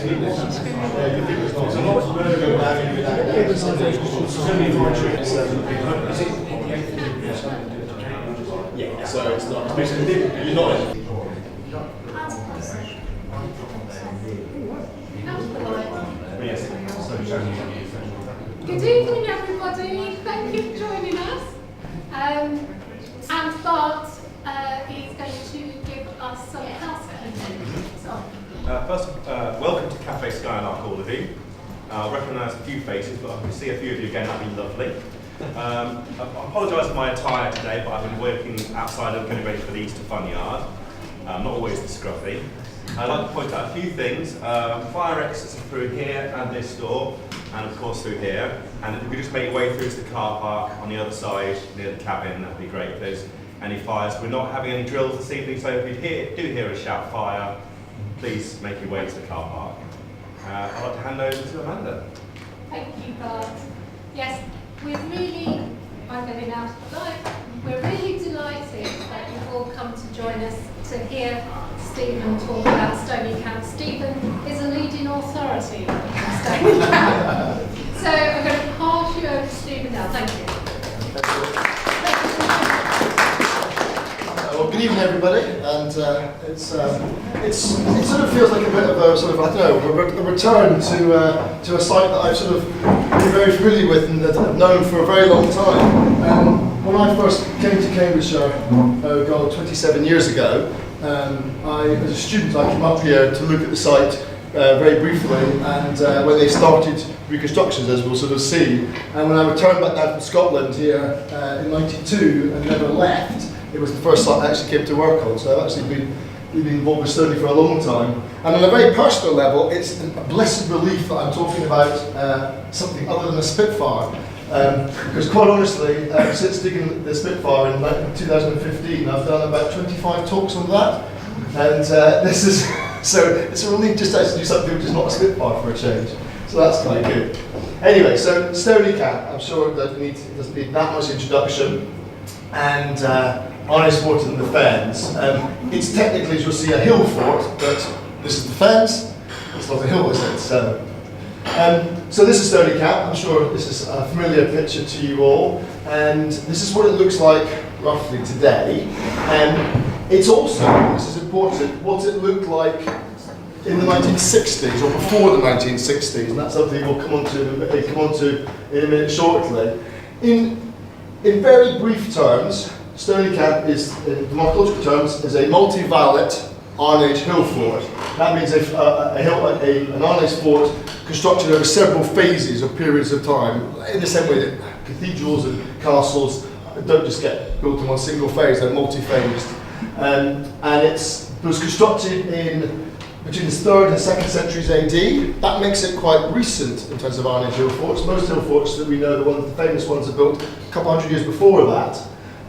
Yeah, so it's not. You're not. Good evening, everybody. Thank you for joining us. And Bart is going to give us some housekeeping. First, welcome to Cafe Skylark, all of you. I recognise a few faces, but I can see a few of you again. That'd be lovely. I apologise for my attire today, but I've been working outside and getting ready for the Easter Fun Yard. Not always the scruffy. I'd like to point out a few things. Fire exits are through here and this door, and of course through here. And if you could just make your way through to the car park on the other side near the cabin, that'd be great if there's any fires. We're not having any drills this evening, so if you do hear a shout fire, please make your way to the car park. I'd like to hand over to Amanda. Thank you, Bart. Yes, I'm getting out of the light. We're really delighted that you've all come to join us to hear Stephen talk about Stonea Camp. Stephen is a leading authority on Stonea Camp. So I'm going to pass you over to Stephen now. Thank you. Well, good evening, everybody, and it sort of feels like a bit of a sort of, I don't know, a return to a site that I've sort of been very familiar with and that I've known for a very long time. When I first came to Cambridgeshire, 27 years ago, as a student I came up here to look at the site very briefly, and when they started reconstructions, as we'll sort of see, and when I returned back down from Scotland here in '92 and never left, it was the first site I actually came to work on, so I've actually been involved with Stonea for a long time. And on a very personal level, it's a blessed relief that I'm talking about something other than a Spitfire. Because quite honestly, since digging the Spitfire in 2015, I've done about 25 talks on that. And this is, so it's a relief just to actually do something which is not a Spitfire for a change. So that's quite good. Anyway, so Stonea Camp, I'm sure that it doesn't need that much introduction. And honest fort in the fens. It's technically, as you'll see, a hill fort, but this is the fens. It's not a hill, is it? So this is Stonea Camp. I'm sure this is a familiar picture to you all, and this is what it looks like roughly today. It's also, this is important, what it looked like in the 1960s or before the 1960s, and that's something we'll come on to in a minute shortly. In very brief terms, Stonea Camp is, in morphological terms, is a multi-valet Iron Age hill fort. That means an Iron Age fort constructed over several phases or periods of time, in the same way that cathedrals and castles don't just get built in one single phase, they're multi-phased. And it was constructed between the 3rd and 2nd centuries AD. That makes it quite recent in terms of Iron Age hill forts. Most hill forts that we know, the famous ones, are built a couple hundred years before that.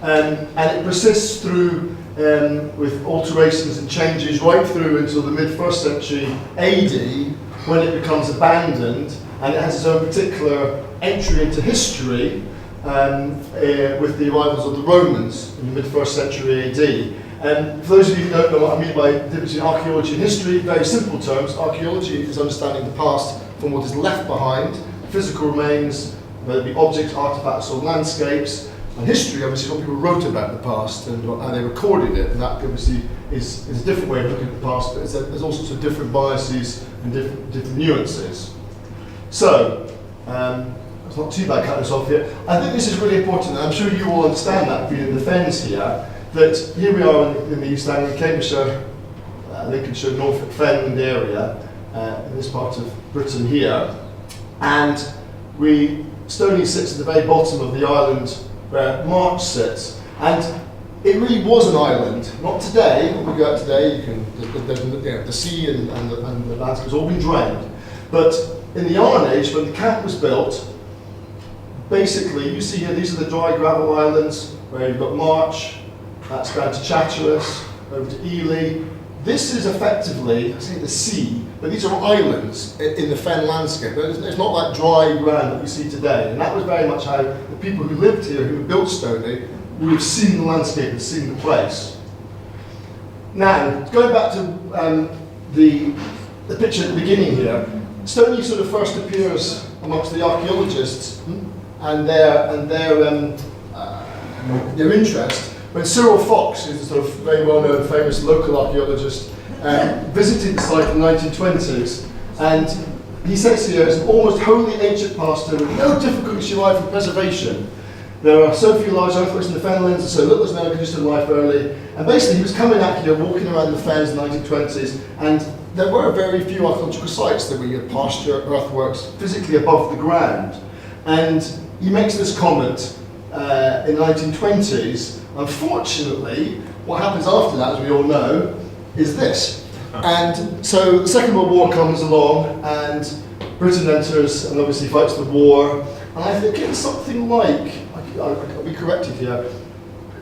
And it persists through, with alterations and changes right through until the mid-1st century AD, when it becomes abandoned, and it has its own particular entry into history with the arrivals of the Romans in the mid-1st century AD. And for those of you who don't know what I mean by the difference between archaeology and history, very simple terms, archaeology is understanding the past from what is left behind, physical remains, whether it be objects, artifacts or landscapes, and history obviously is what people wrote about the past and how they recorded it, and that obviously is a different way of looking at the past, but there's all sorts of different biases and different nuances. So, it's not too bad cutting this off here. I think this is really important, and I'm sure you all understand that being in the fens here, that here we are in the East Anglia, Cambridgeshire, Lincolnshire, Norfolk Fenland area, in this part of Britain here, and Stonea sits at the very bottom of the island where March sits, and it really was an island. Not today. When we go out today, the sea and the landscape has all been drained. But in the Iron Age, when the camp was built, basically, you see here, these are the dry gravel islands where you've got March, that's down to Chatteris, over to Ely. This is effectively, I say the sea, but these are islands in the fen landscape. It's not like dry ground that we see today. And that was very much how the people who lived here, who built Stonea, would have seen the landscape and seen the place. Now, going back to the the picture at the beginning here, Stoney sort of first appears amongst the archaeologists and their interest when Cyril Fox, who's a sort of very well-known, famous local archaeologist, visited the site in the 1920s, and he says here, it's an almost wholly ancient pasture with no difficulty derived from preservation. There are so few large earthworks in the fenlands, and so little is known condition of life early. And basically, he was coming out here, walking around the fens in the 1920s, and there were very few archaeological sites that were pasture earthworks physically above the ground. And he makes this comment in the 1920s. Unfortunately, what happens after that, as we all know, is this. And so the Second World War comes along, and Britain enters and obviously fights the war. And I think it's something like, I'll be corrected here,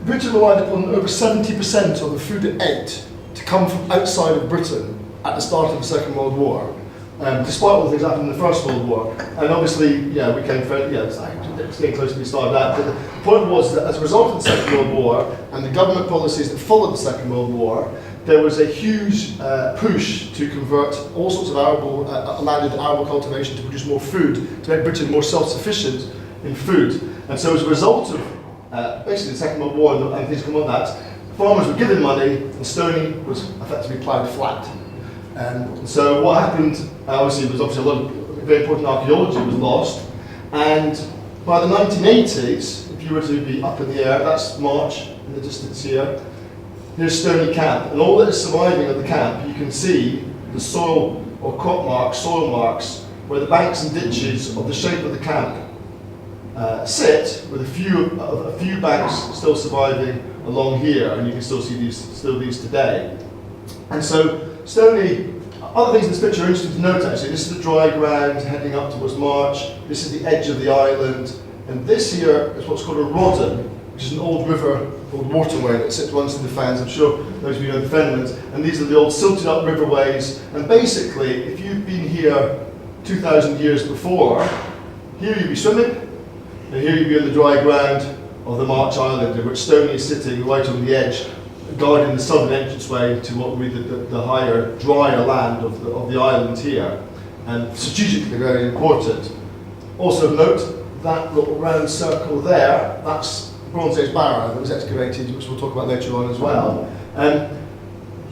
Britain relied upon over 70% of the food it ate to come from outside of Britain at the start of the Second World War, despite all the things that happened in the First World War. And obviously, yeah, we came fairly, it's getting close to the start of that. But the point was that as a result of the Second World War and the government policies that followed the Second World War, there was a huge push to convert all sorts of land into arable cultivation to produce more food, to make Britain more self-sufficient in food. And so as a result of basically the Second World War and things come on that, farmers were given money and Stoney was effectively ploughed flat. So what happened, obviously, was a lot of very important archaeology was lost. And by the 1980s, if you were to be up in the air, that's March in the distance here, here's Stonea Camp, and all that is surviving of the camp, you can see the soil or crop marks, soil marks, where the banks and ditches of the shape of the camp sit, with a few banks still surviving along here, and you can still see these today. And so Stoney, other things in this picture are interesting to note actually. This is the dry ground heading up towards March. This is the edge of the island, and this here is what's called a rodden, which is an old river called waterway that runs through the fens. I'm sure those of you know the fenlands. And these are the old silted up riverways. And basically, if you've been here 2,000 years before, here you'd be swimming, and here you'd be on the dry ground of the March Island, in which Stoney is sitting right on the edge, guarding the southern entranceway to what would be the higher, drier land of the island here. And strategically very important. Also note, that little round circle there, that's Bronze Age barrow that was excavated, which we'll talk about later on as well.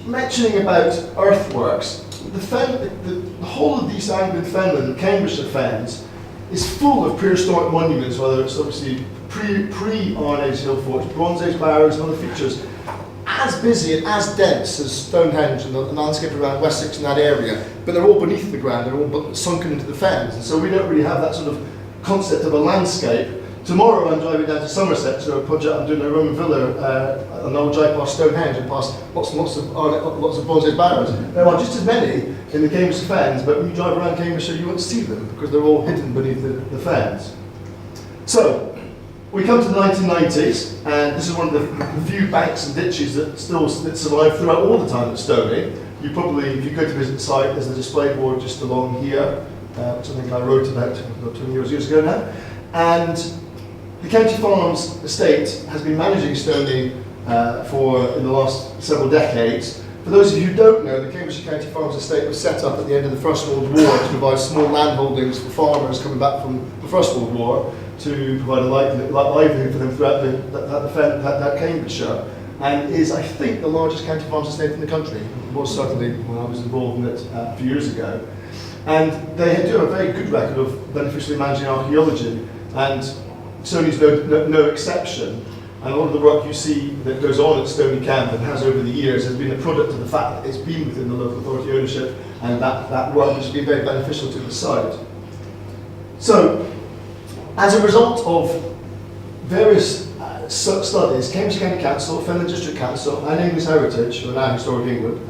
Mentioning about earthworks, the whole of the East Anglian Fenland, the Cambridgeshire Fens, is full of prehistoric monuments, whether it's obviously pre-Iron Age hill forts, Bronze Age barrows and other features, as busy and as dense as Stonehenge and the landscape around Wessex and that area, but they're all beneath the ground, they're all sunken into the fens, and so we don't really have that sort of concept of a landscape. Tomorrow I'm driving down to Somerset to a project I'm doing at a Roman villa, and I'll drive past Stonehenge and past lots of Bronze Age barrows. There are just as many in the Cambridgeshire Fens, but when you drive around Cambridgeshire you won't see them because they're all hidden beneath the fens. So, we come to the 1990s, and this is one of the few banks and ditches that survive throughout all the time at Stoney. You probably, if you go to visit the site, there's a display board just along here, which I think I wrote about 20 years ago now. And the County Farms estate has been managing Stoney in the last several decades. For those of you who don't know, the Cambridgeshire County Farms estate was set up at the end of the First World War to provide small land holdings for farmers coming back from the First World War, to provide a livelihood for them throughout that Cambridgeshire, and is, I think, the largest county farms estate in the country. It was certainly when I was involved in it a few years ago. And they do a very good record of beneficially managing archaeology, and Stoney's no exception. And a lot of the work you see that goes on at Stonea Camp and has over the years has been a product of the fact that it's been within the local authority ownership, and that work has been very beneficial to the site. So, as a result of various studies, Cambridge County Council, Fenland District Council and English Heritage, who are now Historic England,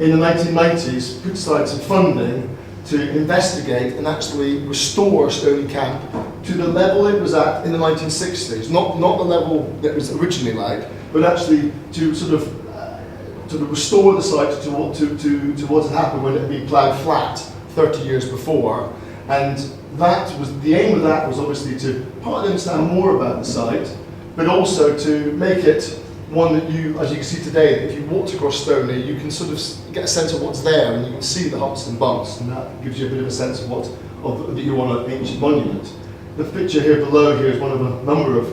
in the 1990s put aside some funding to investigate and actually restore Stonea Camp to the level it was at in the 1960s. Not the level that it was originally like, but actually to sort of restore the site to what had happened when it had been ploughed flat 30 years before. And the aim of that was obviously to partly understand more about the site, but also to make it one that you, as you can see today, if you walked across Stonea, you can sort of get a sense of what's there, and you can see the humps and bumps, and that gives you a bit of a sense of that you're on an ancient monument. The picture here below here is one of a number of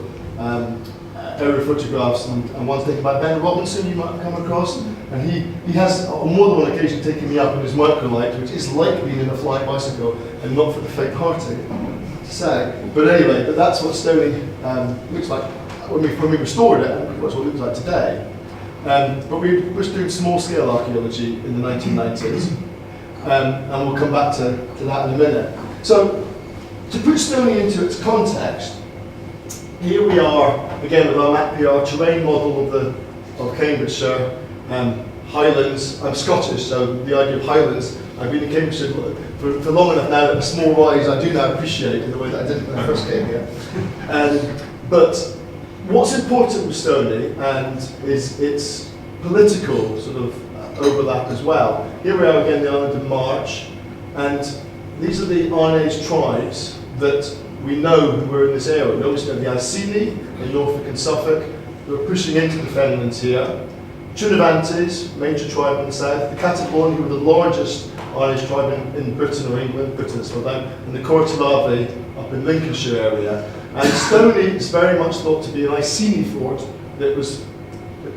aerial photographs, and one's taken by Ben Robinson, you might have come across, and he has on more than one occasion taken me up in his microlight, which is like being in a flying bicycle, and not for the faint-hearted, to say. But anyway, that's what Stonea looks like when we restored it, and that's what it looks like today. But we were doing small-scale archaeology in the 1990s, and we'll come back to that in a minute. So, to put Stonea into its context, here we are, again with our map here, our terrain model of Cambridgeshire, Highlands. I'm Scottish, so the idea of Highlands, I've been in Cambridgeshire for long enough now that a small rise I do now appreciate in the way that I didn't when I first came here. But what's important with Stonea is its political sort of overlap as well. Here we are again, the island of March, and these are the Iron Age tribes that we know who were in this area. We obviously have the Iceni in Norfolk and Suffolk, who are pushing into the Fenlands here. Trinobantes, major tribe in the south. The Cataboni, who were the largest Irish tribe in Britain or England, Britain as well, and the Cortalavi up in Lincolnshire area. And Stonea is very much thought to be an Iceni fort that was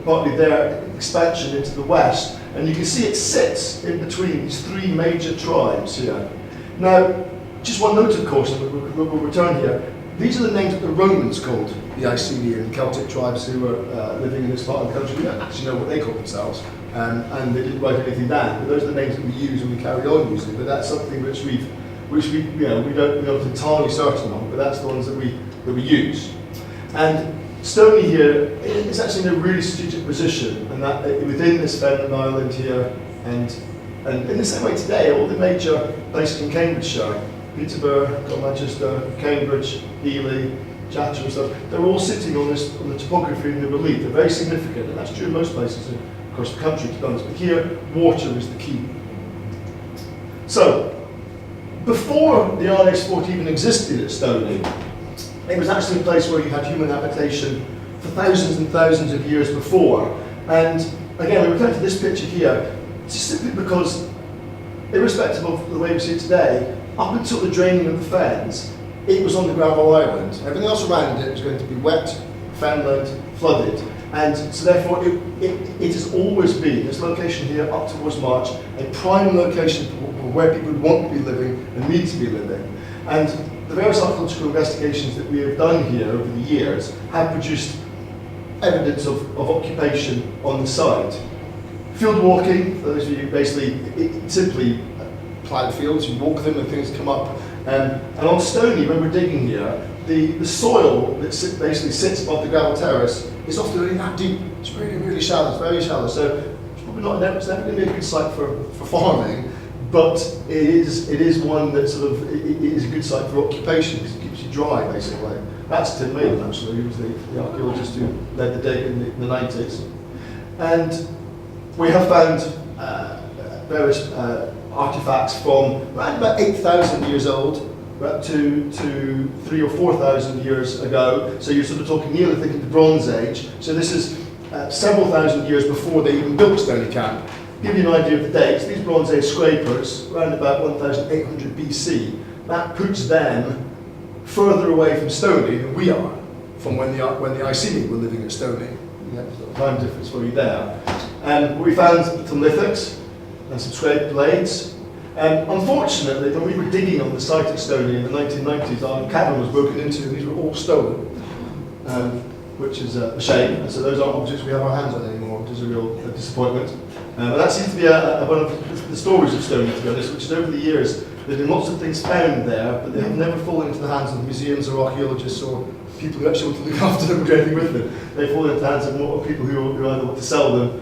partly their expansion into the west. And you can see it sits in between these three major tribes here. Now, just one note of course, and we'll return here. These are the names that the Romans called the Iceni and Celtic tribes who were living in this part of the country. We don't actually know what they called themselves, and they didn't write anything down. But those are the names that we use and we carry on using. But that's something which we don't know entirely certain on. But that's the ones that we use. And Stonea here is actually in a really strategic position, and that within this Fenland Island here, and in the same way today, all the major places in Cambridgeshire, Peterborough, Manchester, Cambridge, Ely, Chatham and stuff, they're all sitting on the topography and the relief. They're very significant, and that's true in most places across the country, to be honest. But here, water is the key. So, before the Iron Age fort even existed at Stonea, it was actually a place where you had human habitation for thousands and thousands of years before. And again, we return to this picture here, just simply because, irrespective of the way we see it today, up until the draining of the fens, it was on the gravel island. Everything else around it was going to be wet, fenland, flooded. And so therefore, it has always been, this location here up towards March, a prime location for where people would want to be living and need to be living. And the various archaeological investigations that we have done here over the years have produced evidence of occupation on the site. Field walking, for those of you basically, simply ploughed fields, you walk them and things come up. And on Stonea, when we're digging here, the soil that basically sits above the gravel terrace is often really that deep. It's really, really shallow, it's very shallow. So it's probably it's never going to be a good site for farming, but it is one that sort of, it is a good site for occupation because it keeps you dry, basically. That's Tim Maiden, actually, who was the archaeologist who led the dig in the 90s. And we have found various artifacts from around about 8,000 years old up to 3,000 or 4,000 years ago. So you're sort of talking Neolithic into the Bronze Age. So this is several thousand years before they even built Stonea Camp. Give you an idea of the dates. These Bronze Age scrapers, around about 1,800 BC, that puts them further away from Stonea than we are, from when the Iceni were living at Stonea. Yeah, time difference for you there. We found some lithics and some scraped blades. Unfortunately, when we were digging on the site at Stonea in the 1990s, our cavern was broken into and these were all stolen, which is a shame. And so those aren't objects we have our hands on anymore, which is a real disappointment. And that seems to be one of the stories of Stonea, to be honest, which is over the years, there have been lots of things found there, but they have never fallen into the hands of museums or archaeologists or people who actually want to look after them or do anything with them. They fall into the hands of more people who either want to sell them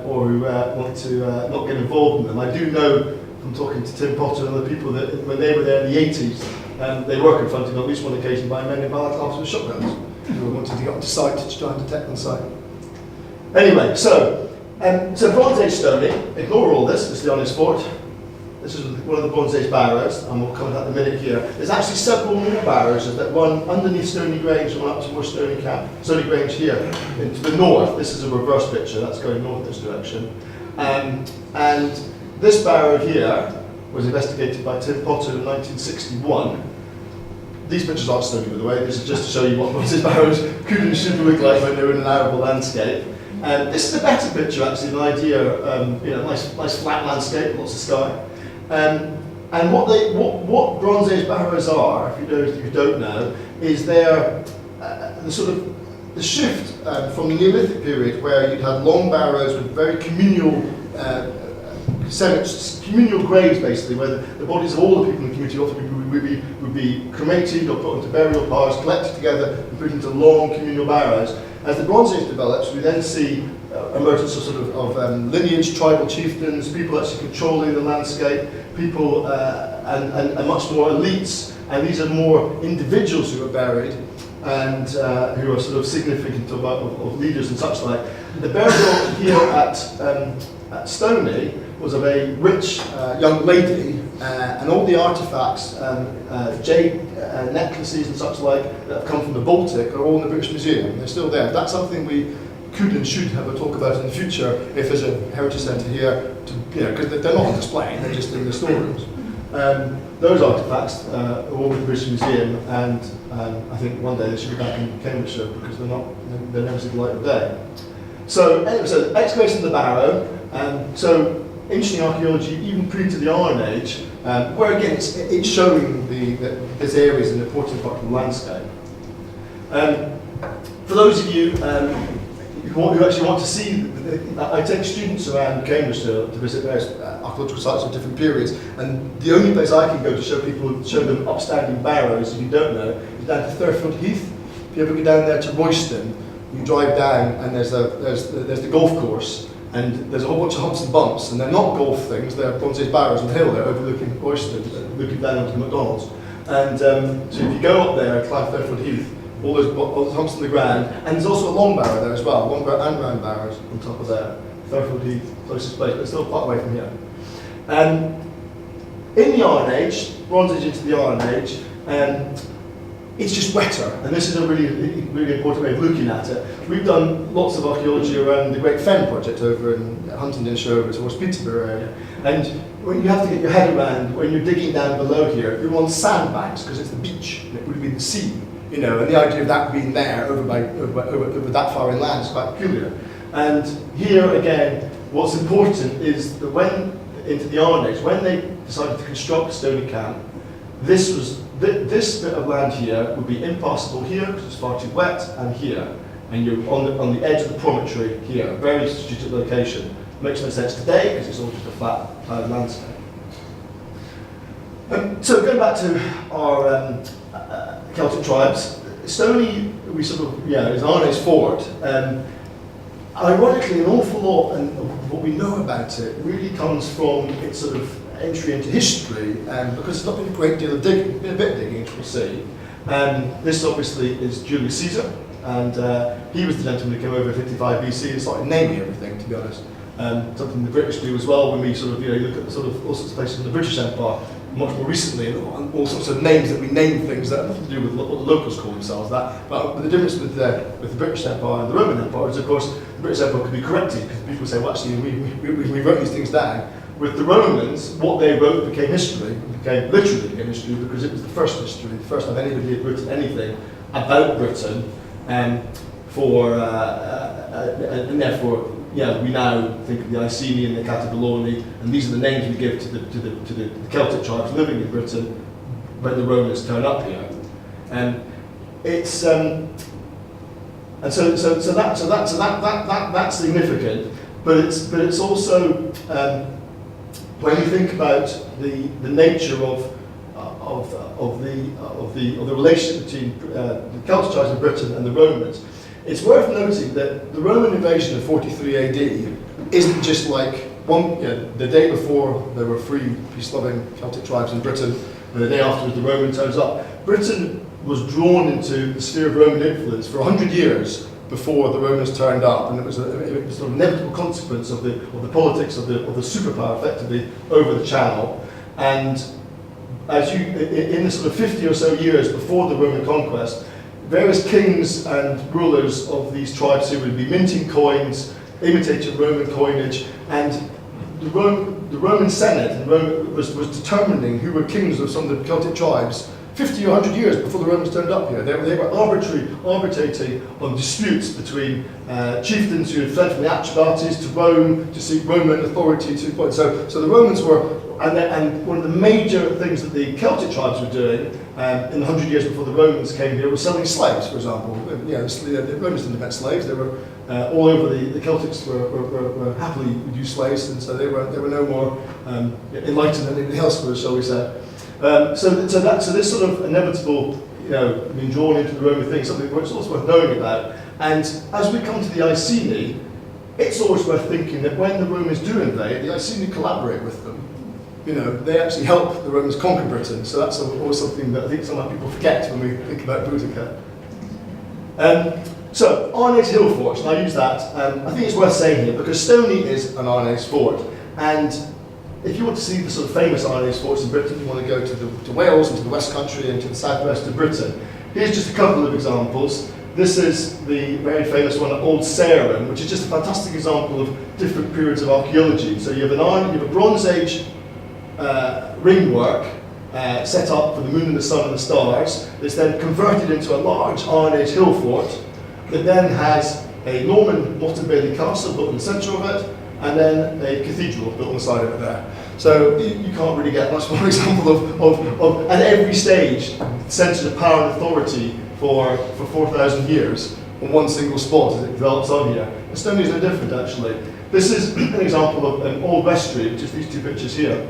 or who want to not get involved in them. I do know from talking to Tim Potter and other people that when they were there in the 80s, they were confronted on at least one occasion by men in balaclavas with shotguns who were wanting to get onto site to try and detect on site. Anyway, so Bronze Age Stonea, ignore all this, it's the honest fort. this is one of the Bronze Age barrows, and we'll come to that in a minute here. There's actually several more barrows that run underneath Stonea Grange and up towards Stonea Camp. Stonea Grange here, into the north. This is a reverse picture, that's going north this direction. And this barrow here was investigated by Tim Potter in 1961. These pictures aren't Stonea, by the way, this is just to show you what Bronze Age barrows could and should look like when they were in an arable landscape. This is a better picture, actually, an idea, nice flat landscape, lots of sky. And what Bronze Age barrows are, if you don't know, is they're the shift from the Neolithic period, where you'd had long barrows with very communal graves, basically, where the bodies of all the people in the community often would be cremated or put into burial piles, collected together and put into long communal barrows. As the Bronze Age develops, we then see emergence of lineage, tribal chieftains, people actually controlling the landscape, people and much more elites, and these are more individuals who are buried and who are sort of significant of leaders and such like. The burial here at Stonea was of a rich young lady, and all the artefacts, jade necklaces and such like that have come from the Baltic are all in the British Museum. They're still there. That's something we could and should have a talk about in the future if there's a heritage centre here, because they're not on display, they're just in the storerooms. Those artefacts are all in the British Museum, and I think one day they should be back in Cambridgeshire because they're never seen the light of day. So, anyway, so excavation of the barrow, so ancient archaeology, even pre to the Iron Age, where again it's showing that this area is an important part of the landscape. For those of you who actually want to see, I take students around Cambridge to visit various archaeological sites of different periods, and the only place I can go to show them upstanding barrows, if you don't know, is down to Thurfield Heath. If you ever go down there to Royston, you drive down and there's the golf course, and there's a whole bunch of humps and bumps, and they're not golf things, they're Bronze Age barrows on the hill there overlooking Royston, looking down onto McDonald's. And so if you go up there and climb Thurfield Heath, all those humps in the ground, and there's also a long barrow there as well, long barrow and round barrows on top of there. Thurfield Heath, closest place, but it's still quite away from here. In the Iron Age, Bronze Age into the Iron Age, it's just wetter, and this is a really important way of looking at it. We've done lots of archaeology around the Great Fen project over in Huntingdonshire, over towards Peterborough area, and when you have to get your head around when you're digging down below here, you're on sandbanks because it's the beach, and it would be the sea. And the idea of that being there over that far inland is quite peculiar. And here again, what's important is that when, into the Iron Age, when they decided to construct Stonea Camp, this bit of land here would be impassable here because it's far too wet, and here. And you're on the edge of the promontory here, a very strategic location. Makes no sense today because it's all just a flat landscape. So going back to our Celtic tribes, Stonea, is Iron Age forward. Ironically, an awful lot of what we know about it really comes from its sort of entry into history, because there's not been a great deal of digging, been a bit of digging, as we'll see. This obviously is Julius Caesar, and he was the gentleman who came over in 55 BC and started naming everything, to be honest. Something the British do as well when we sort of look at all sorts of places in the British Empire much more recently, and all sorts of names that we name things that have nothing to do with what the locals call themselves. But the difference with the British Empire and the Roman Empire is, of course, the British Empire could be corrected because people say, well, actually, we wrote these things down. With the Romans, what they wrote became history, literally became history, because it was the first history, the first time anybody had written anything about Britain, and therefore, we now think of the Iceni and the Catabaloni, and these are the names we give to the Celtic tribes living in Britain when the Romans turn up here. That's significant, but it's also when you think about the nature of the relationship between the Celtic tribes in Britain and the Romans. It's worth noting that the Roman invasion of 43 AD isn't just like the day before there were free, peace-loving Celtic tribes in Britain, and the day afterwards the Roman turns up. Britain was drawn into the sphere of Roman influence for 100 years before the Romans turned up, and it was an inevitable consequence of the politics of the superpower effectively over the Channel. And as you, in the sort of 50 or so years before the Roman conquest, various kings and rulers of these tribes who would be minting coins, imitating Roman coinage, and the Roman Senate was determining who were kings of some of the Celtic tribes 50 or 100 years before the Romans turned up here. They were arbitrating on disputes between chieftains who had fled from the Atrebates to Rome to seek Roman authority to point. So the Romans were, and one of the major things that the Celtic tribes were doing in the 100 years before the Romans came here was selling slaves, for example. You know, the Romans didn't invent slaves. They were all over the Celtics were happily would use slaves, and so they were no more enlightened than anything else was, shall we say. So this sort of inevitable, you know, being drawn into the Roman thing, something which is also worth knowing about. And as we come to the Iceni, it's always worth thinking that when the Romans do invade, the Iceni collaborate with them. You know, they actually help the Romans conquer Britain. So that's always something that I think some people forget when we think about Boudica. So, Arnes Hill Fort, and I use that, I think it's worth saying here, because Stoney is an Arnes fort. And if you want to see the sort of famous Arnes forts in Britain, you want to go to Wales and to the West Country and to the southwest of Britain. Here's just a couple of examples. This is the very famous one at Old Sarum, which is just a fantastic example of different periods of archaeology. So you have a Bronze Age ringwork set up for the moon and the sun and the stars. It's then converted into a large Arnes Hill fort that then has a Norman Motte Bailey castle built in the centre of it, and then a cathedral built on the side of it there. So you can't really get much more example of at every stage, centres of power and authority for 4,000 years on one single spot as it develops on here. And Stoney is no different, actually. This is an example of an old vestry, which is these two pictures here,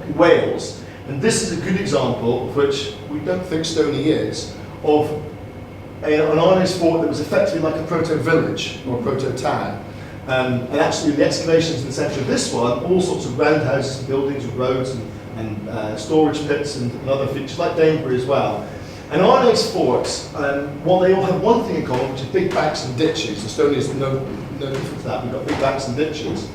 in Wales. And this is a good example, of which we don't think Stoney is, of an Arnes fort that was effectively like a proto-village or a proto-town. And actually in the excavations in the centre of this one, all sorts of roundhouses and buildings with roads and storage pits and other features, like Danebury as well. And Arnes forts, well, they all have one thing in common, which is big banks and ditches. And Stoney is no different to that. We've got big banks and ditches.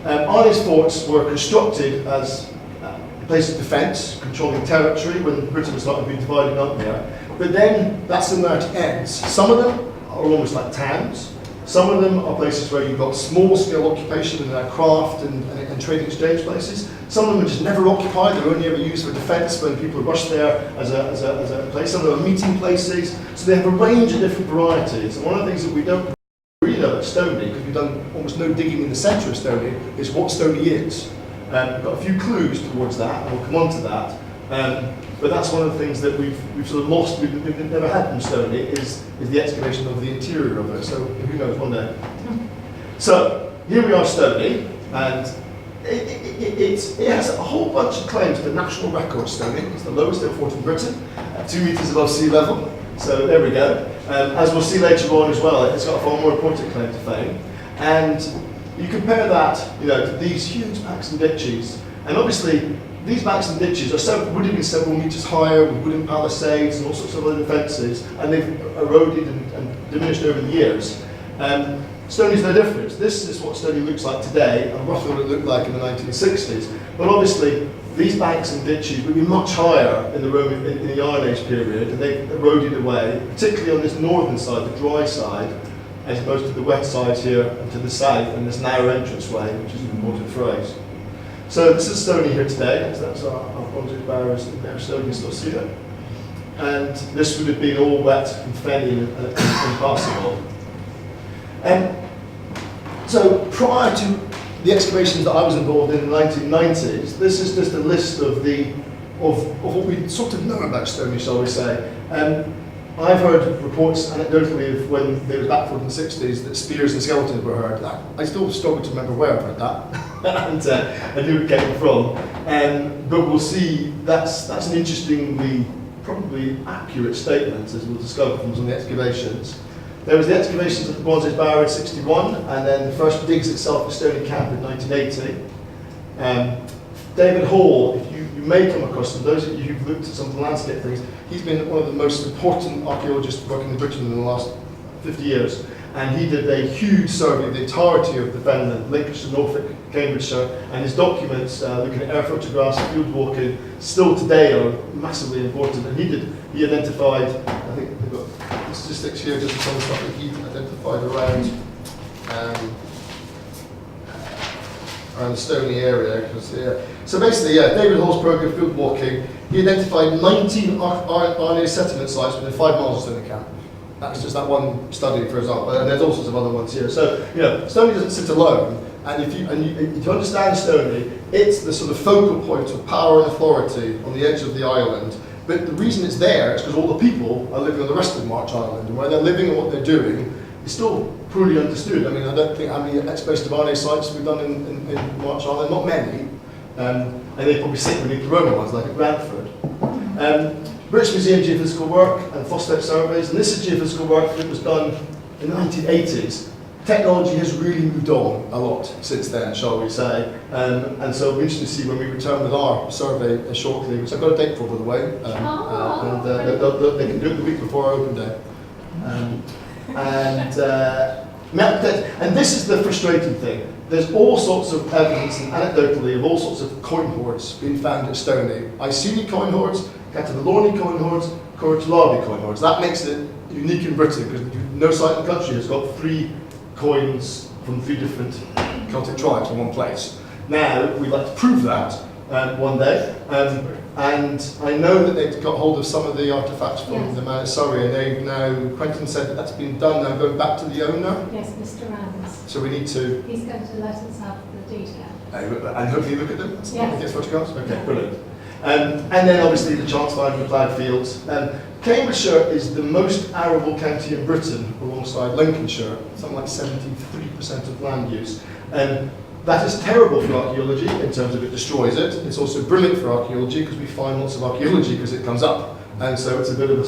Arnes forts were constructed as a place of defence, controlling territory when Britain was starting to be divided up there. But then that's when that ends. Some of them are almost like towns. Some of them are places where you've got small-scale occupation and craft and trading exchange places. Some of them are just never occupied; they're only ever used for defence when people rush there as a place. Some of them are meeting places. So they have a range of different varieties. And one of the things that we don't really know about Stoney, because we've done almost no digging in the centre of Stoney, is what Stoney is. We've got a few clues towards that, and we'll come on to that. But that's one of the things that we've sort of lost, we've never had from Stoney, is the excavation of the interior of it. So who knows, one day. So here we are, Stoney, and it has a whole bunch of claims to national record. Stoney. It's the lowest hill fort in Britain, 2 metres above sea level. So there we go. As we'll see later on as well, it's got a far more important claim to fame. And you compare that, you know, to these huge banks and ditches, and obviously these banks and ditches would have been several metres higher with wooden palisades and all sorts of other defences, and they've eroded and diminished over the years. Stoney's no different. This is what Stoney looks like today, and roughly what it looked like in the 1960s. But obviously, these banks and ditches would be much higher in the Iron Age period, and they've eroded away, particularly on this northern side, the dry side, as opposed to the wet side here and to the south, and this narrow entranceway, which is an important phrase. So this is Stoney here today. That's our Bronze Age barrows and Stoney, you still see it. And this would have been all wet and fenny and impassable. So prior to the excavations that I was involved in the 1990s, this is just a list of what we sort of know about Stoney, shall we say. I've heard reports anecdotally of when they were backfilled in the 60s that spears and skeletons were heard. I still struggle to remember where I've heard that and who it came from. But we'll see that's an interestingly, probably accurate statement, as we'll discover from some of the excavations. There was the excavations at the Bronze Age Barrow in '61, and then the first digs itself at Stonea Camp in 1980. David Hall, if you may come across him, those of you who've looked at some of the landscape things, he's been one of the most important archaeologists working in Britain in the last 50 years. and he did a huge survey of the entirety of the Fenland, Lincolnshire, Norfolk, Cambridgeshire, and his documents looking at air photographs, field walking, still today are massively important. And he identified, I think we've got the statistics here, just some stuff that he identified around the Stoney area. So basically, David Hall's program, field walking, he identified 19 RNA settlement sites within 5 miles of Stonea Camp. That's just that one study, for example, and there's all sorts of other ones here. So, Stoney doesn't sit alone, and if you understand Stoney, it's the sort of focal point of power and authority on the edge of the island. But the reason it's there is because all the people are living on the rest of March Island, and where they're living and what they're doing is still poorly understood. I mean, I don't think how many excavated RNA sites we've done in March Island, not many, and they probably sit beneath the Roman ones, like at Bradford. British Museum geophysical work and phosphate surveys, and this is geophysical work that was done in the 1980s. Technology has really moved on a lot since then, shall we say, and so it'll be interesting to see when we return with our survey shortly, which I've got a date for, by the way, and they can do it the week before our open day. And this is the frustrating thing. There's all sorts of evidence, and anecdotally, of all sorts of coin hoards being found at Stoney. Iceni coin hoards, Catalolani coin hoards, Corotulavi coin hoards. That makes it unique in Britain, because no site in the country has got 3 coins from 3 different Celtic tribes in one place. Now, we'd like to prove that one day, and I know that they've got hold of some of the artefacts from the man at Surrey, and they've now, Quentin said that that's been done now, going back to the owner. Yes, Mr. Rams. So we need to... He's going to let us have the detail. And hopefully look at them? Yes. Get photographs? Okay, brilliant. And then obviously the chance finding the ploughed fields. Cambridgeshire is the most arable county in Britain, alongside Lincolnshire, something like 73% of land use. That is terrible for archaeology in terms of it destroys it. It's also brilliant for archaeology because we find lots of archaeology because it comes up, and so it's a bit of a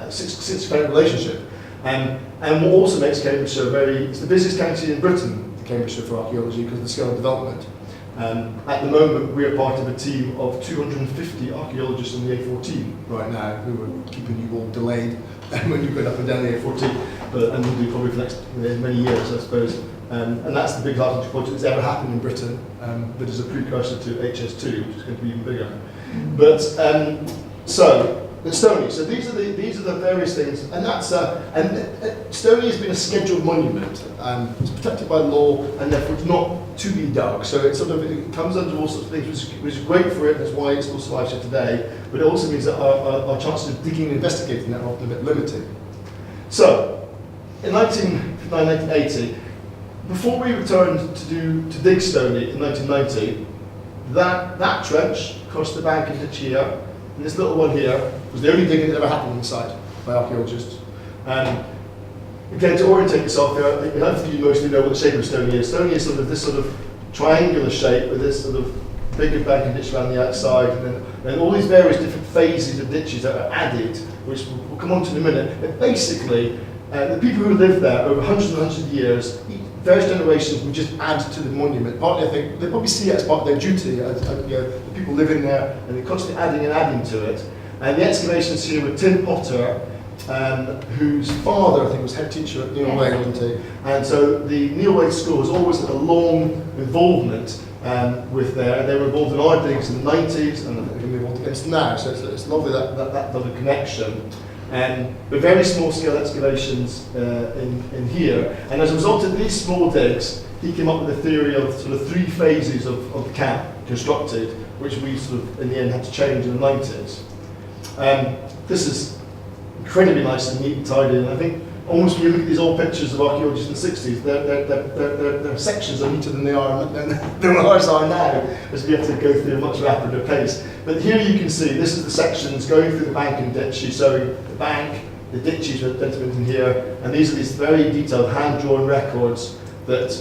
six-phase relationship. And what also makes Cambridgeshire it's the busiest county in Britain, Cambridgeshire, for archaeology because of the scale of development. At the moment, we are part of a team of 250 archaeologists on the A14 right now, who are keeping you all delayed when you're going up and down the A14, and we'll do probably for the next many years, I suppose. And that's the big archaeological project that's ever happened in Britain, that is a precursor to HS2, which is going to be even bigger. But so Stoney. So these are the various things, and that's Stoney has been a scheduled monument. It's protected by law, and therefore it's not to be dug. So it comes under all sorts of things, which is great for it. That's why it still survives here today. But it also means that our chances of digging and investigating that are often a bit limited. So in 1980. Before we returned to dig Stoney in 1990, that trench across the bank and ditch here, and this little one here, was the only digging that ever happened on the site by archaeologists. Again, to orientate yourself here, I think you mostly know what the shape of Stoney is. Stoney is this sort of triangular shape with this sort of bigger bank and ditch around the outside, and then all these various different phases of ditches that are added, which we'll come on to in a minute. But basically, the people who lived there over hundreds and hundreds of years, various generations would just add to the monument. Partly, I think, they probably see it as part of their duty. The people live in there, and they're constantly adding and adding to it. And the excavations here with Tim Potter, whose father, I think, was head teacher at Neil Way, wasn't he? And so the Neil Way School has always had a long involvement with there. They were involved in our digs in the 90s, and I think they're going to be involved against now. So it's lovely that little connection. But very small scale excavations in here. And as a result of these small digs, he came up with a theory of sort of 3 phases of the camp constructed, which we sort of in the end had to change in the 90s. This is incredibly nice and neat and tidy, and I think almost when you look at these old pictures of archaeologists in the 60s, their sections are neater than ours are now, as we have to go through a much rapider pace. But here you can see, this is the sections going through the bank and ditch, showing the bank, the ditches are identified in here, and these are these very detailed hand-drawn records that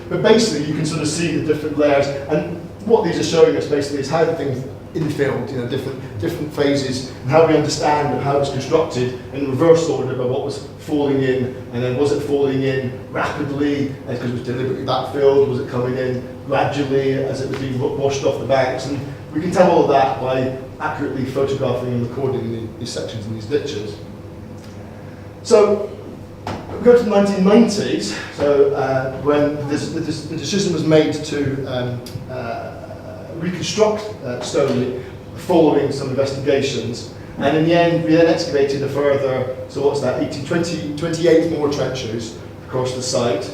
but basically you can sort of see the different layers, and what these are showing us basically is how the things infilled, different phases, and how we understand how it was constructed in reverse order by what was falling in, and then was it falling in rapidly because it was deliberately backfilled, was it coming in gradually as it was being washed off the banks, and we can tell all of that by accurately photographing and recording these sections in these ditches. So we go to the 1990s, so when the decision was made to reconstruct Stonea following some investigations, and in the end we then excavated a further, so what's that, 28 more trenches across the site,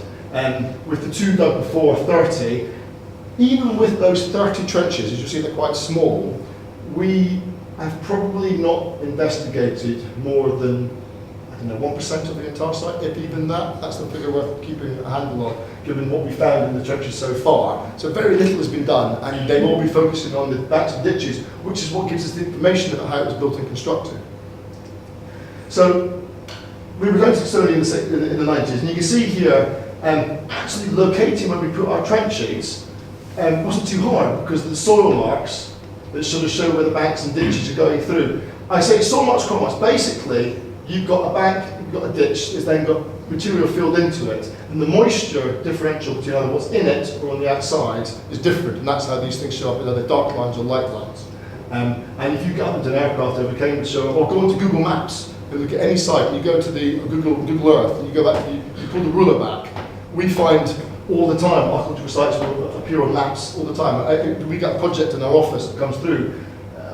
with the two dug before 30. Even with those 30 trenches, as you see they're quite small, we have probably not investigated more than, I don't know, 1% of the entire site, if even that. That's the figure worth keeping a handle on, given what we found in the trenches so far. So very little has been done, and they will be focusing on the banks and ditches, which is what gives us the information about how it was built and constructed. So we were going to Stonea in the 90s, and you can see here, actually locating where we put our trenches wasn't too hard, because of the soil marks that sort of show where the banks and ditches are going through. I say soil marks, crop marks. Basically, you've got a bank, you've got a ditch, it's then got material filled into it, and the moisture differential between either what's in it or on the outside is different, and that's how these things show up in either dark lines or light lines. And if you get up into an aircraft over Cambridgeshire, or go into Google Maps and look at any site, and you go to the Google Earth, and you go back, you pull the ruler back, we find all the time archaeological sites will appear on maps all the time. We got a project in our office that comes through.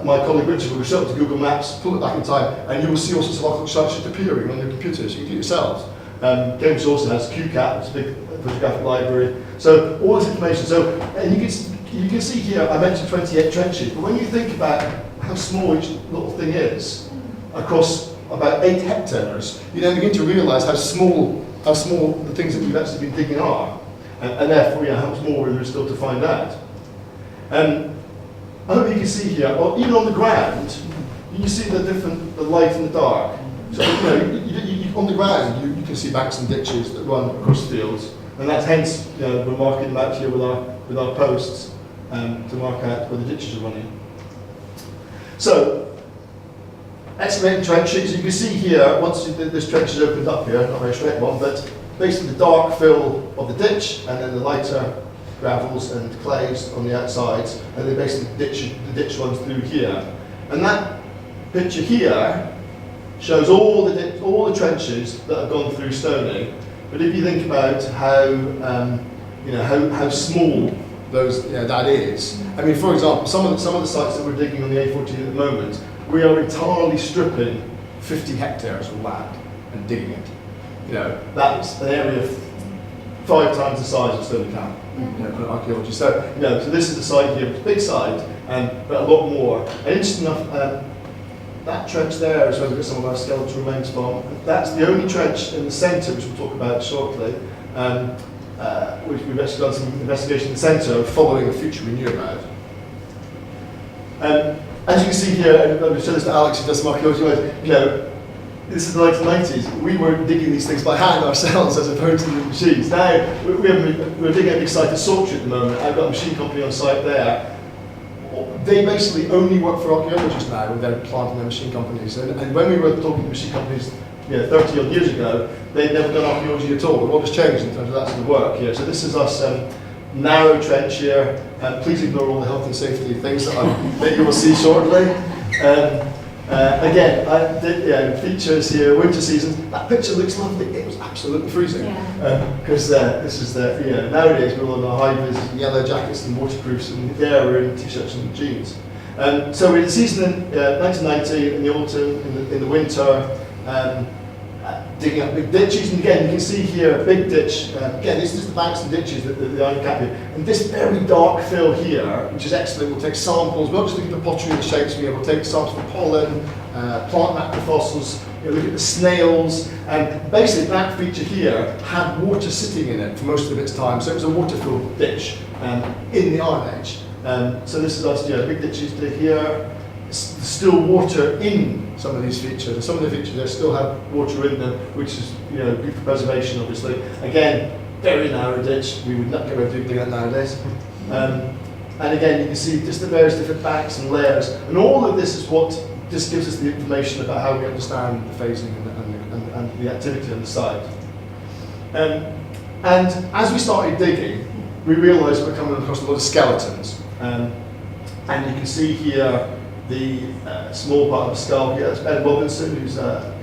My colleague Richard will show it to Google Maps, pull it back in time, and you will see all sorts of archaeological sites just appearing on your computers. You can do it yourselves. Cambridge also has QCAP, it's a big photographic library. So all this information. So and you can see here, I mentioned 28 trenches, but when you think about how small each little thing is across about 8 hectares, you then begin to realise how small the things that we've actually been digging are, and therefore how much more there is still to find out. I hope you can see here, or even on the ground, you can see the light and the dark. So on the ground, you can see banks and ditches that run across fields, and that's hence we're marking them out here with our posts to mark out where the ditches are running. So, excavating trenches. You can see here once this trench is opened up here, not a very straight one, but basically the dark fill of the ditch, and then the lighter gravels and clays on the outsides, and then basically the ditch runs through here. And that picture here shows all the trenches that have gone through Stonea. But if you think about how small those that is, I mean, for example, some of the sites that we're digging on the A14 at the moment, we are entirely stripping 50 hectares of land and digging it. That's an area of 5 times the size of Stonea Camp. Archaeology. So, so this is the site here, it's a big site, but a lot more. And interesting enough, that trench there is where we've got some of our skeletal remains from. That's the only trench in the centre, which we'll talk about shortly, which we've actually done some investigation in the centre following a feature we knew about. As you can see here, and I'll show this to Alex who does some archaeology, this is the 1990s. We were digging these things by hand ourselves as opposed to the machines. Now, we're digging a big site at Saltry at the moment. I've got a machine company on site there. They basically only work for archaeologists now with their plant and their machine companies. And when we were talking to machine companies 30 odd years ago, they'd never done archaeology at all. A lot has changed in terms of that sort of work here. So this is us, narrow trench here. Please ignore all the health and safety things that you will see shortly. Again, I did features here, winter season. That picture looks lovely. It was absolutely freezing because this is nowadays we're all in our high-vis yellow jackets and waterproofs, and there we're in t-shirts and jeans. So we had a season in 1990 in the autumn, in the winter, digging up big ditches, and again you can see here a big ditch. Again, this is the banks and ditches that the iron cap here, and this very dark fill here, which is excellent. We'll take samples. We'll just look at the pottery and the shapes. We'll take samples of pollen, plant macrofossils. Look at the snails, and basically that feature here had water sitting in it for most of its time, so it was a water-filled ditch in the Iron Age. So this is us, big ditches to here. Still water in some of these features, and some of the features there still have water in them, which is good for preservation, obviously. Again, very narrow ditch. We would not get away with doing that nowadays. And and again, you can see just the various different banks and layers, and all of this is what just gives us the information about how we understand the phasing and the activity on the site. And as we started digging, we realised we're coming across a lot of skeletons. And you can see here the small part of the skull here. That's Ben Robinson, who's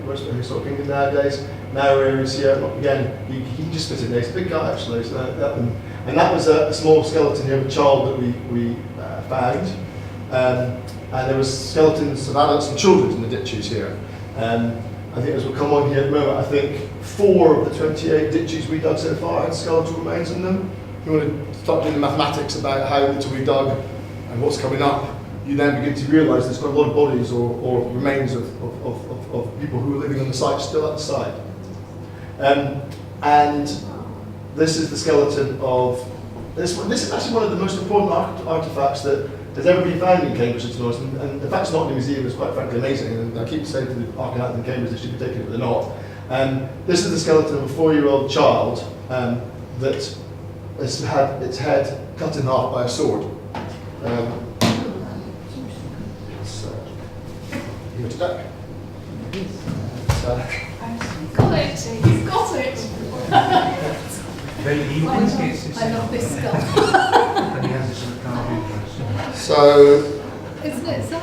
works for Historic England nowadays. Narrow areas here. Again, you can just fit in there. He's a big guy actually. So and that was a small skeleton here of a child that we found. And there was skeletons of adults and children in the ditches here. I think as we'll come on here at the moment, I think 4 of the 28 ditches we dug so far had skeletal remains in them. If you want to start doing the mathematics about how little we dug and what's coming up, you then begin to realise there's got a lot of bodies or remains of people who were living on the site still at the site. And this is the skeleton of, this is actually one of the most important artefacts that has ever been found in Cambridge and North, and the fact it's not in the museum is quite frankly amazing, and I keep saying to the archaeologists in Cambridge they should be taking it, but they're not. This is the skeleton of a 4-year-old child that has had its head cut in half by a sword. Here today. Got it! He's got it! I love this stuff. So, Isn't it so?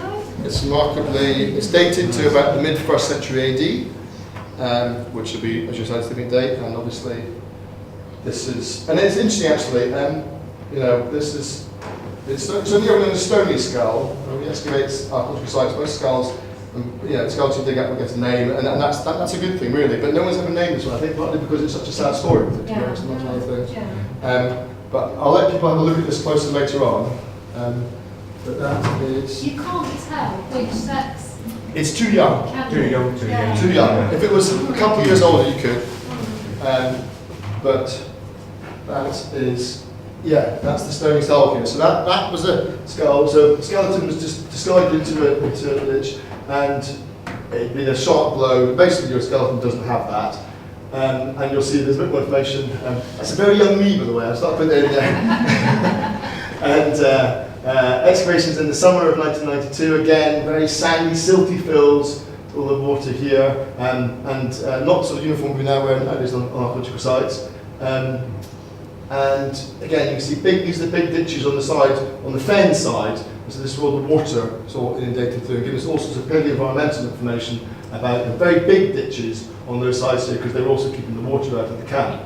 it's it's dated to about the mid-1st century AD, which would be, as you said, a date, and obviously this is, and it's interesting actually, you know, it's only known as a stony skull. When we excavate archaeological sites, most skulls, skulls you dig up will get a name, and that's a good thing really, but no one's ever named this one, I think partly because it's such a sad story, to be honest, among other things. But I'll let people have a look at this closer later on. But that is... You can't tell which sex. It's too young. Too young. Too young. If it was a couple of years older, you could. But that is, that's the stony skull here. So that was a skull. So the skeleton was just discarded into a ditch, and it'd been a sharp blow. Basically, your skeleton doesn't have that. And you'll see there's a bit more information. That's a very young me, by the way. I'll start putting it in there. And excavations in the summer of 1992, again, very sandy, silty fills, all the water here, and not sort of uniform we now wear nowadays on archaeological sites. And again, you can see these are the big ditches on the side, on the fen side, so this is all the water is all inundated through, and giving us all sorts of paleoenvironmental information about the very big ditches on those sides here, because they're also keeping the water out of the camp.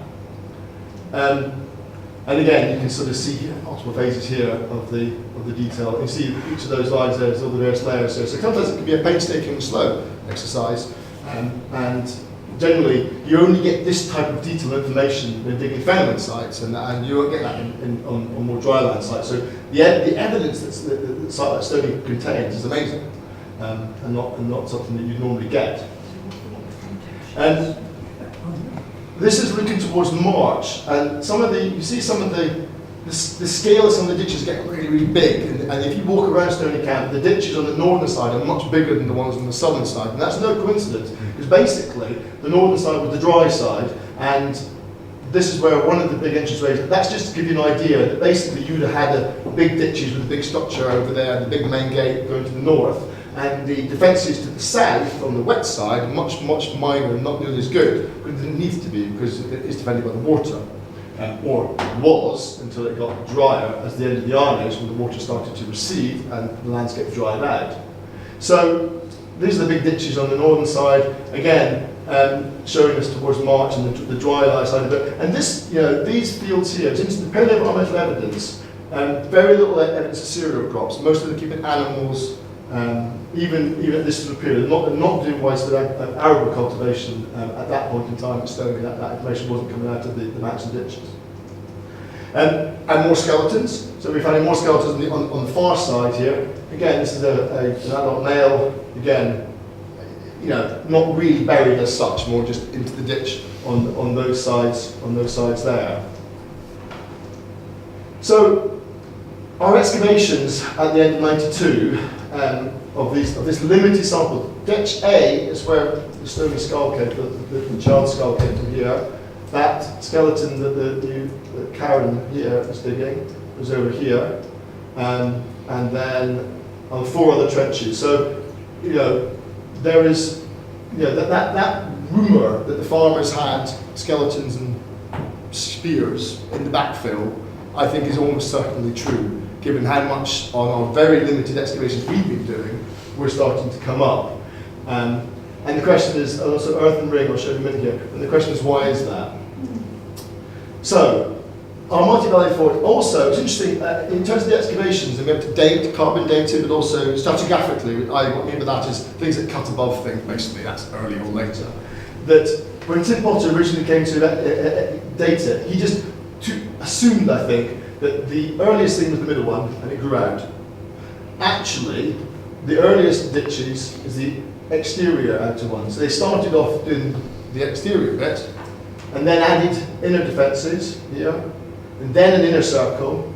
And again, you can sort of see multiple phases here of the detail. You see each of those lines there, there's all the various layers here. So sometimes it can be a painstaking and slow exercise, and generally you only get this type of detailed information when digging phenomenon sites, and you won't get that on more dryland sites. So the evidence that the site like Stonea contains is amazing, and not something that you normally get. And this is looking towards March, and you see some of the scale of some of the ditches get really, really big. And if you walk around Stonea Camp, the ditches on the northern side are much bigger than the ones on the southern side. And that's no coincidence, because basically the northern side was the dry side, and this is where one of the big entranceways, that's just to give you an idea that basically you'd have had big ditches with a big structure over there, and the big main gate going to the north. And the defences to the south, on the wet side, are much, much minor and not nearly as good, but it didn't need to be because it is defended by the water, or was until it got drier as the end of the Iron Age, when the water started to recede and the landscape dried out. So these are the big ditches on the northern side, again showing us towards March and the dry lie side of it. And this, these fields here, since the paleoenvironmental evidence, very little evidence of cereal crops. Most of them keeping animals. Even at this sort of period, not doing widespread arable cultivation at that point in time at Stonea, that information wasn't coming out of the mountain ditches. And more skeletons. So we're finding more skeletons on the far side here. Again, this is an adult male. Again, not really buried as such, more just into the ditch on those sides there. So our excavations at the end of '92. Of this limited sample. Ditch A is where the stony skull came, the child's skull came from here. That skeleton that Karen here is digging was over here. and then 4 other trenches. So, there is, that rumour that the farmers had skeletons and spears in the backfill, I think is almost certainly true, given how much on our very limited excavations we've been doing, we're starting to come up. And the question is, also earthen ring, I'll show you in a minute here, and the question is, why is that? So, our multi-valley fort also, it's interesting, in terms of the excavations, they're able to date, carbon dated, but also stratigraphically. What I mean by that is things that cut above things, basically, that's early or later. That when Tim Potter originally came to date it, he just assumed, I think, that the earliest thing was the middle one, and it grew out. Actually, the earliest ditches is the exterior outer one. So they started off doing the exterior bit, and then added inner defences here, and then an inner circle,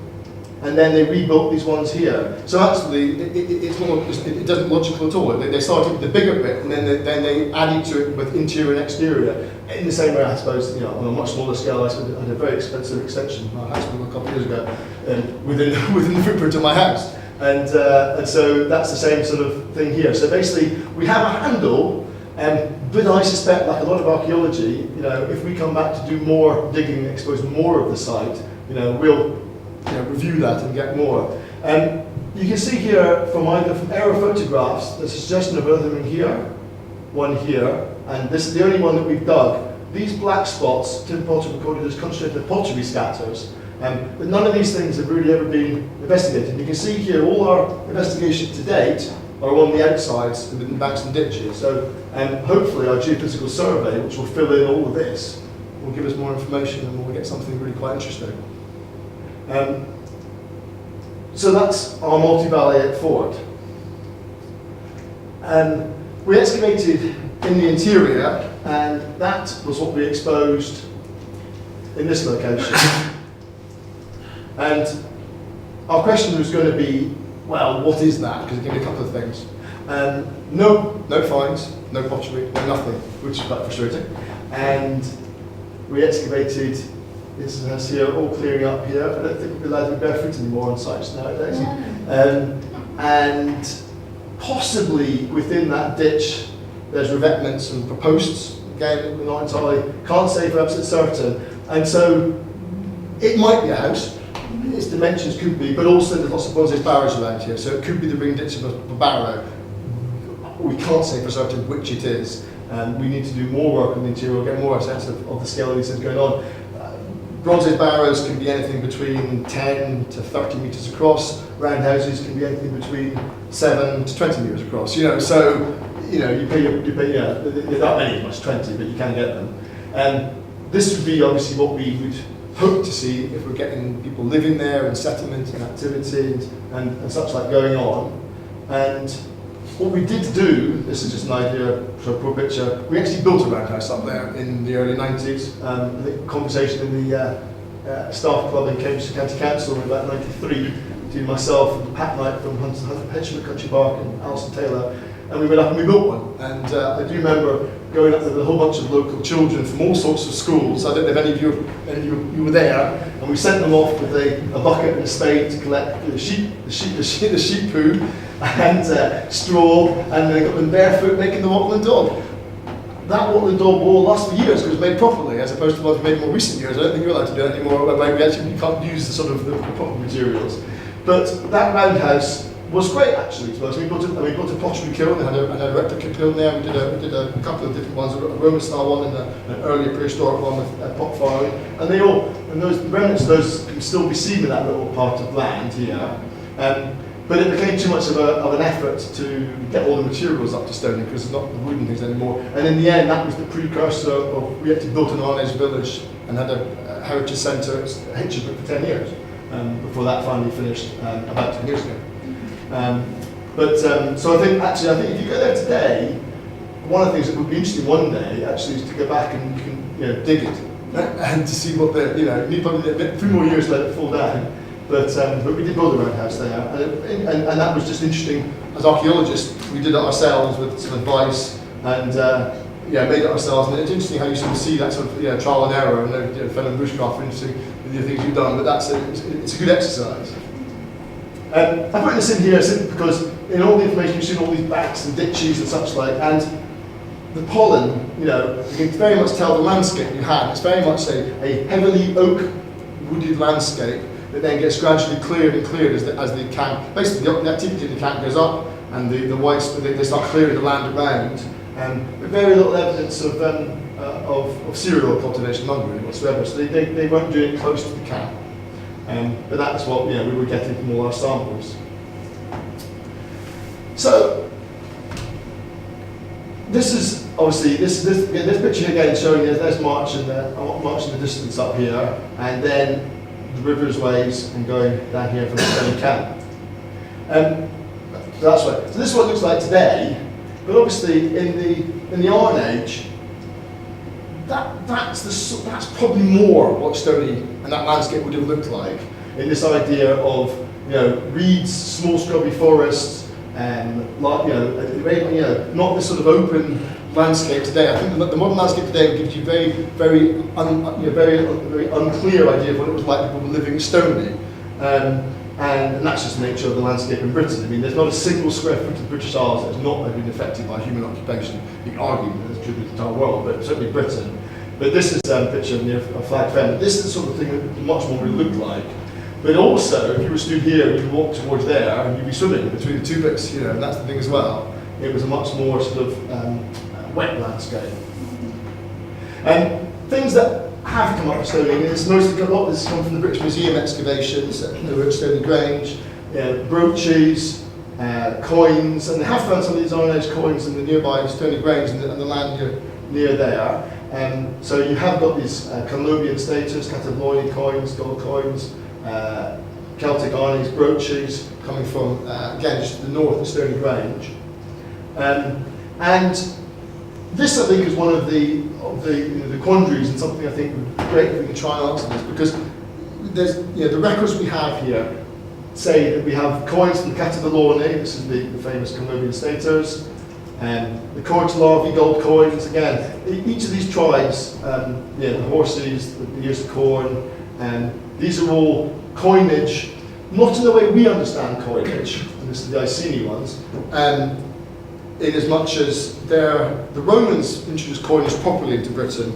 and then they rebuilt these ones here. So actually, it doesn't logical at all. They started with the bigger bit, and then they added to it with interior and exterior. In the same way, I suppose, on a much smaller scale, I had a very expensive extension of my house built a couple of years ago, within the footprint of my house. And so that's the same sort of thing here. So basically, we have a handle, but I suspect, like a lot of archaeology, if we come back to do more digging and expose more of the site, we'll review that and get more. You can see here from aerial photographs, there's a suggestion of earthen ring here, one here, and this is the only one that we've dug. These black spots, Tim Potter recorded as concentrated pottery scatters, but none of these things have really ever been investigated. You can see here all our investigations to date are on the outsides within the banks and ditches. So hopefully our geophysical survey, which will fill in all of this, will give us more information and we'll get something really quite interesting. So that's our multivariate fort. We excavated in the interior, and that was what we exposed in this location. And our question was going to be, well, what is that? Because it can be a couple of things. No finds, no pottery, no nothing, which is quite frustrating. And we excavated, this is us here, all clearing up here. I don't think we'll be allowed to be barefoot anymore on sites nowadays. And possibly within that ditch, there's revetments and posts. Again, we're not entirely, can't say for absolute certain. And so it might be a house. Its dimensions could be, but also there's lots of bronze barrows around here, so it could be the ring ditch of a barrow. We can't say for certain which it is. We need to do more work on the interior, get more sense of the scale of these things going on. Bronze barrows can be anything between 10 to 30 metres across. Roundhouses can be anything between 7 to 20 metres across. So you pay. There's not many as much as 20, but you can get them. This would be obviously what we would hope to see if we're getting people living there and settlement and activity and such like going on. And what we did do, this is just an idea for a poor picture, we actually built a roundhouse up there in the early 90s. I think a conversation in the staff club in Cambridge County Council in about 93, between myself and Pat Knight from Hensham Country Park and Alison Taylor, and we went up and we built one. And I do remember going up with a whole bunch of local children from all sorts of schools. I don't know if any of you were there, and we sent them off with a bucket and a spade to collect the sheep poo and straw, and they got them barefoot making the Watland dog. That Watland dog will last for years because it was made properly, as opposed to what was made in more recent years. I don't think you're allowed to do that anymore, whereby you can't use the proper materials. But that roundhouse was great, actually, to us. We built a pottery kiln, and had a replica kiln there. We did a couple of different ones, a Roman style one and an earlier prehistoric one with pot firing. And those remnants of those can still be seen in that little part of land here. But it became too much of an effort to get all the materials up to Stonea because it's not the wooden things anymore. And in the end, that was the precursor of, we actually built an Arnage village and had a heritage centre at Hitchin for 10 years before that finally finished about 10 years ago. So I think if you go there today, one of the things that would be interesting one day actually is to go back and you can dig it and to see what you need probably a few more years to let it fall down. But we did build a roundhouse there, and that was just interesting. As archaeologists, we did it ourselves with some advice and made it ourselves. And it's interesting how you sort of see that sort of trial and error. And fellow bushcraft, interesting the things you've done, but it's a good exercise. I put this in here simply because in all the information you've seen all these banks and ditches and such like, and the pollen, you can very much tell the landscape you had. It's very much a heavily oak wooded landscape that then gets gradually cleared and cleared as the camp, basically the activity of the camp goes up and the whites, they start clearing the land around. But very little evidence of cereal cultivation, none really whatsoever. So they weren't doing it close to the camp. But that's what we were getting from all our samples. So this is obviously this picture again showing there's March in the distance up here, and then the rivers ways and going down here from the Stonea Camp. So that's right. So this is what it looks like today. But obviously in the Iron Age, that's probably more what Stoney and that landscape would have looked like, in this idea of reeds, small scrubby forests, and not this sort of open landscape today. I think the modern landscape today gives you very unclear idea of what it was like people living in Stoney. And that's just the nature of the landscape in Britain. I mean, there's not a single square foot of British Isles that has not been affected by human occupation. You can argue that it's true with the entire world, but certainly Britain. But this is a picture near a flag fen. This is the sort of thing that much more would look like. But also, if you were stood here and you walked towards there, and you'd be swimming between the two bits, and that's the thing as well. It was a much more sort of wet landscape. And things that have come up with Stoney, and it's mostly a lot of this comes from the British Museum excavations at Stoney Grange, brooches, coins, and they have found some of these Iron Age coins in the nearby Stoney Grange and the land near there. So you have got these Colobian status, Catalonia coins, gold coins, Celtic ironies, brooches coming from again just to the north of Stoney Grange, and this I think is one of the quandaries, and something I think would be great if we could try and answer this, because there's the records we have here say that we have coins from Catalonia. This is the famous Colobian staters. The Cortalavi gold coins, again, each of these tribes, the horses, the ears of corn, these are all coinage, not in the way we understand coinage, and this is the Iceni ones, in as much as the Romans introduced coinage properly into Britain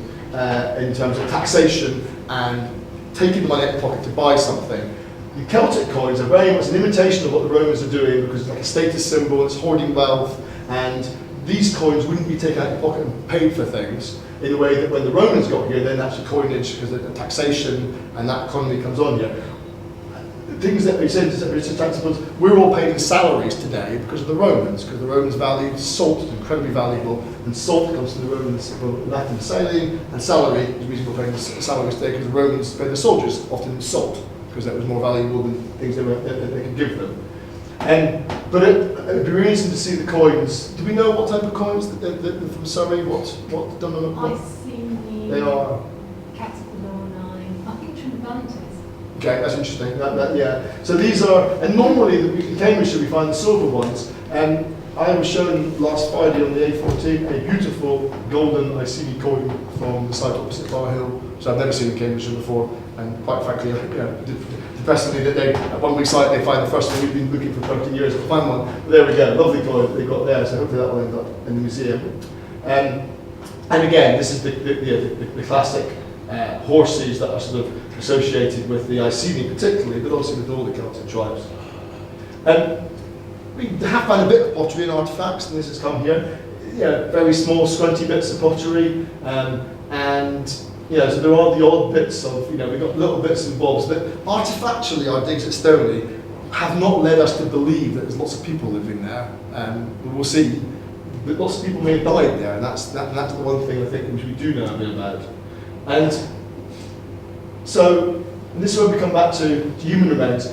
in terms of taxation and taking the money out of the pocket to buy something. The Celtic coins are very much an imitation of what the Romans are doing, because it's like a status symbol, it's hoarding wealth, and these coins wouldn't be taken out of the pocket and paid for things in the way that when the Romans got here, then actually coinage, because of the taxation and that economy comes on here. Things that we said is we're all paid in salaries today because of the Romans valued salt as incredibly valuable, and salt comes from the Romans, Latin saline, and salary is the reason we're paying salaries today, because the Romans paid their soldiers often in salt, because that was more valuable than things they could give them. But it'd be really interesting to see the coins. Do we know what type of coins that from Surrey? What done on them? Iceni. They are. Catalonia. I think Trinvantes. Okay, that's interesting. Yeah. So these are, and normally in Cambridgeshire we find the silver ones. I was shown last Friday on the A14 a beautiful golden Iceni coin from the site opposite Bar Hill, which I've never seen in Cambridgeshire before, and quite frankly, depressingly that at one big site they find the first one we've been looking for 30 years to find one. But there we go, lovely coin that they got there, so hopefully that will end up in the museum. And again, this is the classic horses that are sort of associated with the Iceni particularly, but also with all the Celtic tribes. We have found a bit of pottery and artefacts, and this has come here. Very small, scrunty bits of pottery, and so there are the odd bits of, we've got little bits and bobs, but artifactually our digs at Stoney have not led us to believe that there's lots of people living there. We'll see, but lots of people may have died there, and that's the one thing I think which we do know a bit about. And so this is where we come back to human remains.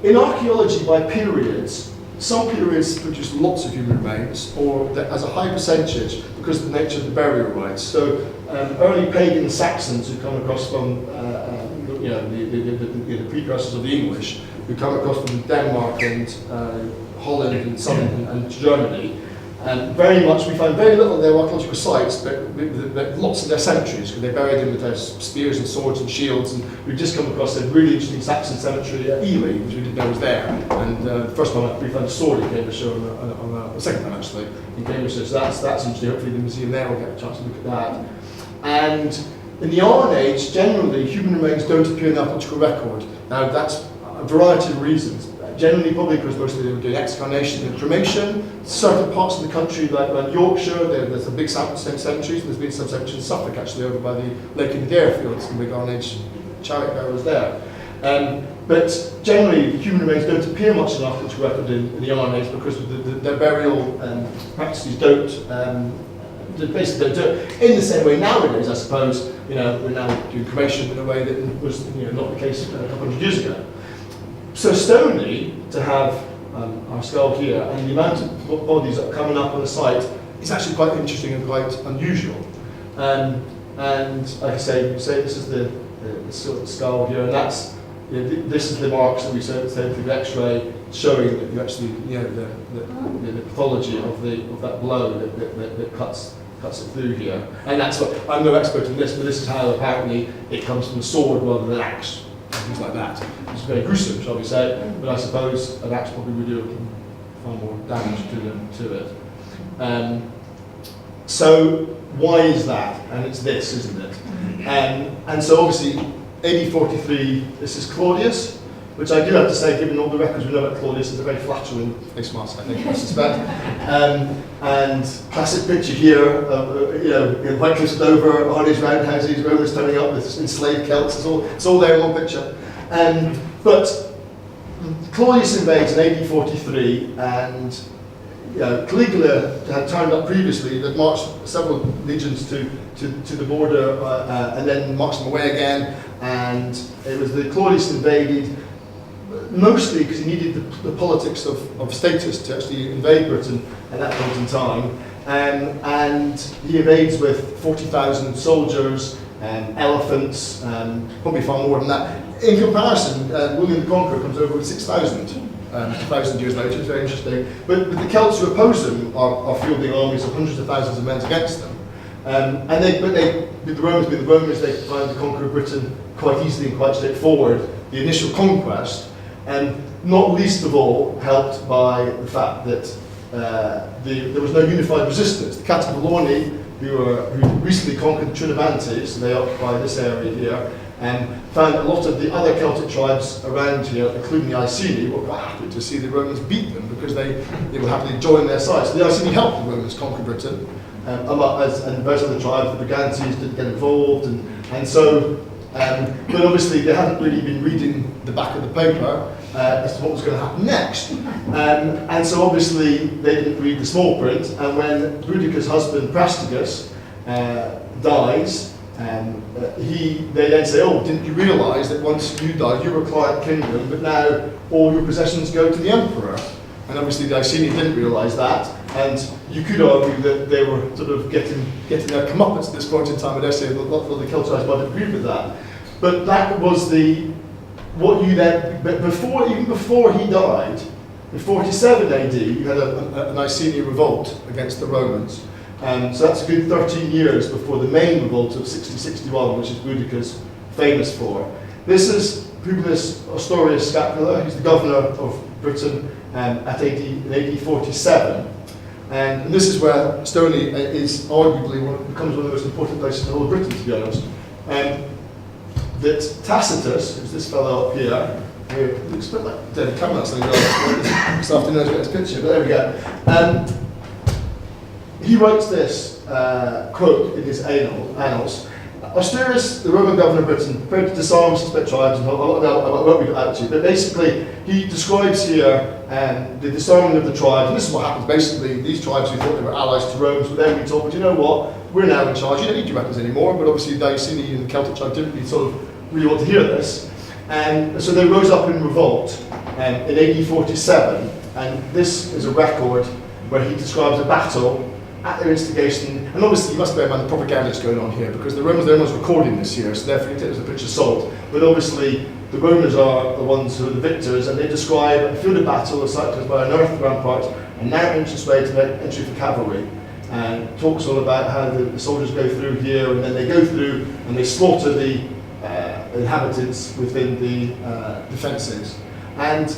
In archaeology, by periods, some periods produce lots of human remains, or as a high percentage because of the nature of the burial rites. So early pagan Saxons who come across from the precursors of the English, who come across from Denmark and Holland and Southern and Germany, Very much, we find very little of their archaeological sites, but lots of their cemeteries, because they buried them with their spears and swords and shields. And we've just come across a really interesting Saxon cemetery at Ely, which we didn't know was there. And the first time we found a sword in Cambridgeshire, the second time actually, in Cambridgeshire. So that's interesting. Hopefully the museum there will get a chance to look at that. And in the Iron Age, generally, human remains don't appear in the archaeological record. Now, that's a variety of reasons. Generally, probably because mostly they were doing excarnation and cremation. Certain parts of the country, like around Yorkshire, there's a big cemeteries. There's been some cemeteries in Suffolk, actually, over by the Lake in the Darefield, some big Iron Age chariot burials there. But generally, human remains don't appear much in the archaeological record in the Iron Age because their burial practices don't. They basically don't do it in the same way nowadays. I suppose we're now doing cremation in a way that was not the case a couple hundred years ago. So Stonea, to have our skull here, and the amount of bodies that are coming up on the site is actually quite interesting and quite unusual. And like I say, this is the sort of skull here, and that's this is the marks that we showed through the X-ray, showing that you actually the pathology of that blow that cuts it through here. And that's what I'm no expert in this, but this is how apparently it comes from a sword rather than an axe. Things like that. It's very gruesome, shall we say, but I suppose an axe probably would do far more damage to it. So why is that? And it's this, isn't it? And so obviously, AD 43, this is Claudius, which I do have to say, given all the records we know about Claudius, is a very flattering face mask, I think, I suspect. And classic picture here, in White Cliffs Dover, Arnie's roundhouses, Romans turning up with enslaved Celts. It's all there in one picture. But Claudius invades in AD 43, and Caligula had turned up previously, that marched several legions to the border, and then marched them away again. And it was the Claudius invaded, mostly because he needed the politics of status to actually invade Britain at that point in time. And he invades with 40,000 soldiers, elephants, probably far more than that. In comparison, William the Conqueror comes over with 6,000, 2,000 years later. It's very interesting. But the Celts who oppose them are fielding armies of hundreds of thousands of men against them. With the Romans, they find the conquer of Britain quite easily and quite straightforward. The initial conquest, and not least of all helped by the fact that there was no unified resistance. The Catabalorni, who recently conquered Trinobantes, so they occupy this area here, and found a lot of the other Celtic tribes around here, including the Iceni, were quite happy to see the Romans beat them because they would happily join their side. So the Iceni helped the Romans conquer Britain, and various other tribes, the Brigantes, didn't get involved, and so. But obviously they hadn't really been reading the back of the paper as to what was going to happen next. And so obviously they didn't read the small print, and when Boudicca's husband Prastigus dies, they then say, oh, didn't you realise that once you died you were a quiet kingdom, but now all your possessions go to the emperor? And obviously the Iceni didn't realise that, and you could argue that they were sort of getting their comeuppance at this point in time, and I say the Celtites might agree with that. But that was but even before he died, in 47 AD, you had an Iceni revolt against the Romans. So that's a good 13 years before the main revolt of 60-61, which is Boudicca's famous for. This is Publius Ostorius Scapula. He's the governor of Britain in AD 47. And this is where Stonea is arguably becomes one of the most important places in the whole of Britain, to be honest. That Tacitus, who's this fellow up here, looks a bit like David Cameron, something this afternoon, I this picture, but there we go. He writes this quote in his annals. Ostorius, the Roman governor of Britain, prepared to disarm suspect tribes, and I won't read it out to you, but basically he describes here the disarming of the tribes, and this is what happens. Basically, these tribes who thought they were allies to Romans would then be told, but you know what, we're now in charge, you don't need your weapons anymore, but obviously the Iceni and the Celtic tribes didn't really sort of really want to hear this. And so they rose up in revolt in AD 47, and this is a record where he describes a battle at their instigation, and obviously you must bear in mind the propaganda that's going on here, because the Romans, no one's recording this here, so therefore you take it as a pinch of salt. But obviously the Romans are the ones who are the victors, and they describe a field of battle as cycled by an earth rampart, a narrow entranceway to make entry for cavalry. And talks all about how the soldiers go through here, and then they go through and they slaughter the inhabitants within the defences. And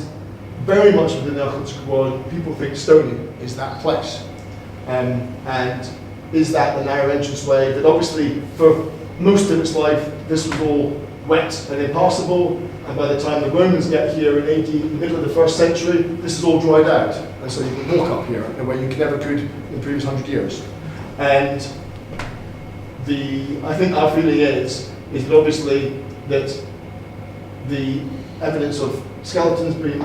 very much within the archaeological world, people think Stoney is that place. And is that the narrow entranceway that obviously for most of its life this was all wet and impassable, and by the time the Romans get here in AD, the middle of the 1st century, this is all dried out, and so you can walk up here in a way you never could in the previous 100 years. And I think our feeling is that obviously that the evidence of skeletons being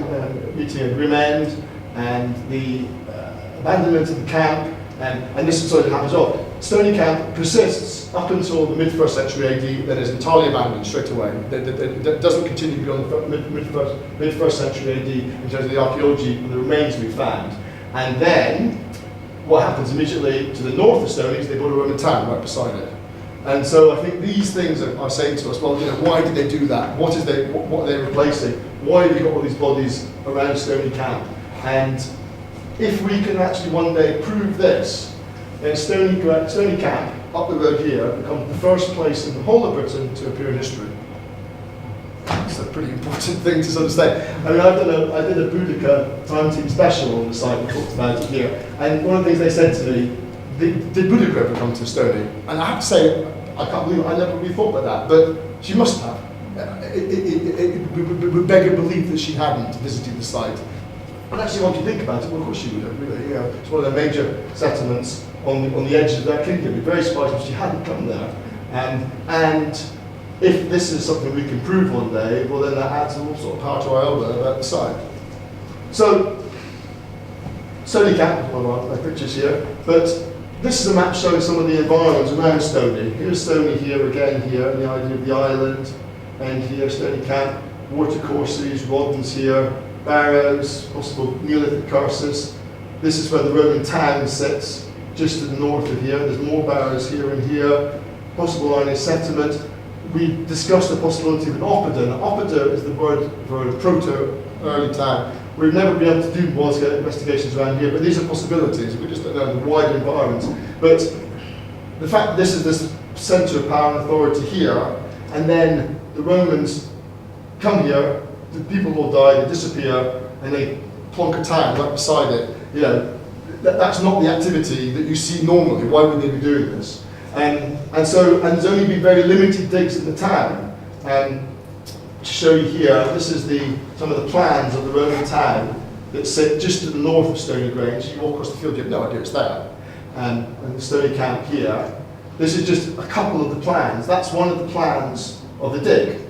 meeting a grim end, and the abandonment of the camp, and this is sort of happens all. Stonea Camp persists up until the mid-1st century AD, then is entirely abandoned straight away. It doesn't continue beyond the mid-1st century AD in terms of the archaeology and the remains we found. And then, what happens immediately to the north of Stoney is they build a Roman town right beside it. And so I think these things are saying to us, well, why did they do that? What are they replacing? Why have you got all these bodies around Stonea Camp? And if we can actually one day prove this, then Stonea Camp, up the road here, becomes the first place in the whole of Britain to appear in history. That's a pretty important thing to sort of say. I mean, I did a Boudica time team special on the site, we talked about it here, and one of the things they said to me, did Boudica ever come to Stoney? And I have to say, I can't believe I never really thought about that, but she must have. It would beg a belief that she hadn't visited the site. And actually, once you think about it, well, of course she would have, really. It's one of the major settlements on the edges of that kingdom. It'd be very surprised if she hadn't come there. And if this is something we can prove one day, well, then that adds all sort of power to our elbow about the site. So, Stonea Camp is one of my pictures here, but this is a map showing some of the environments around Stoney. Here's Stoney here, again here, and the idea of the island, and here, Stonea Camp, watercourses, rodents here, barrows, possible Neolithic curses. This is where the Roman town sits, just to the north of here. There's more barrows here and here, possible Irish settlement. We discussed the possibility of an Oppidan. Oppida is the word for a proto-early town. We've never been able to do wide-scale investigations around here, but these are possibilities. We just don't know the wider environment. But the fact that this is this centre of power and authority here, and then the Romans come here, the people all die, they disappear, and they plonk a town right beside it. That's not the activity that you see normally. Why would they be doing this? And there's only been very limited digs in the town. To show you here, this is some of the plans of the Roman town that sit just to the north of Stoney Grange. You walk across the field, you have no idea it's there. And the Stonea Camp here. This is just a couple of the plans. That's one of the plans of the dig,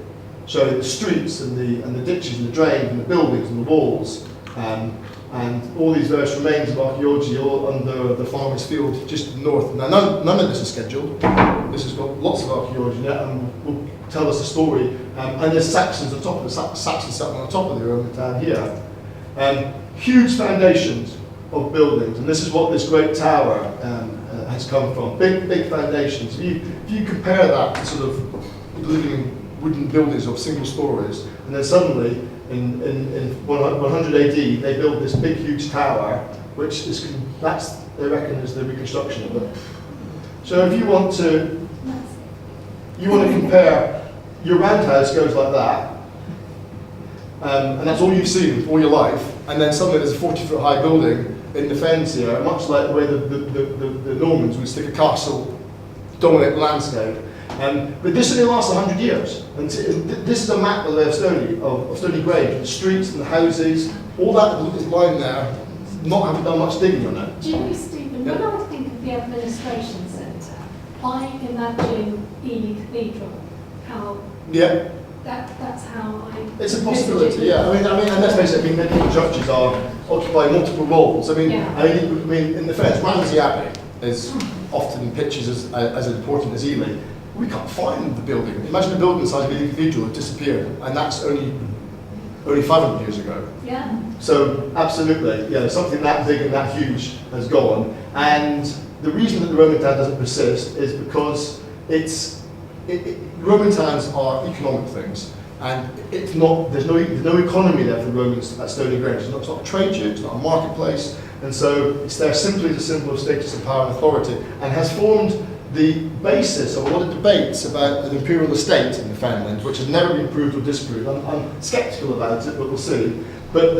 showing the streets and the ditches and the drains and the buildings and the walls. And all these various remains of archaeology all under the farmer's field just to the north. Now, none of this is scheduled. This has got lots of archaeology in it and will tell us a story. And there's Saxons on top of the Saxon settlement on top of the Roman town here. Huge foundations of buildings, and this is what this great tower has come from. Big foundations. If you compare that to sort of living in wooden buildings of single stories, and then suddenly in 100 AD, they build this big, huge tower, which is, they reckon, is the reconstruction of it. So if you want to compare, your roundhouse goes like that, and that's all you've seen all your life, and then suddenly there's a 40-foot high building in the fens here, much like the way the Normans would stick a castle, dominate the landscape. But this only lasts 100 years. And this is a map of Stoney Grange, the streets and the houses, all that is lying there, not having done much digging on it. Do you know, Stephen, when I think of the administration centre, I imagine Ely Cathedral, how that's how I... It's a possibility, yeah. I mean, and let's face it, medieval churches occupy multiple roles. I mean, in the fairness, Ramsey Abbey is often in pictures as important as Ely. We can't find the building. Imagine a building the size of Ely Cathedral had disappeared, and that's only 500 years ago. Yeah. So absolutely, something that big and that huge has gone. And the reason that the Roman town doesn't persist is because Roman towns are economic things, And it's not, there's no economy there for the Romans at Stoney Grange. It's not a trade union, it's not a marketplace, and so it's there simply as a symbol of status and power and authority, and has formed the basis of a lot of debates about an imperial estate in the Fenland, which has never been proved or disproved. I'm sceptical about it, but we'll see. But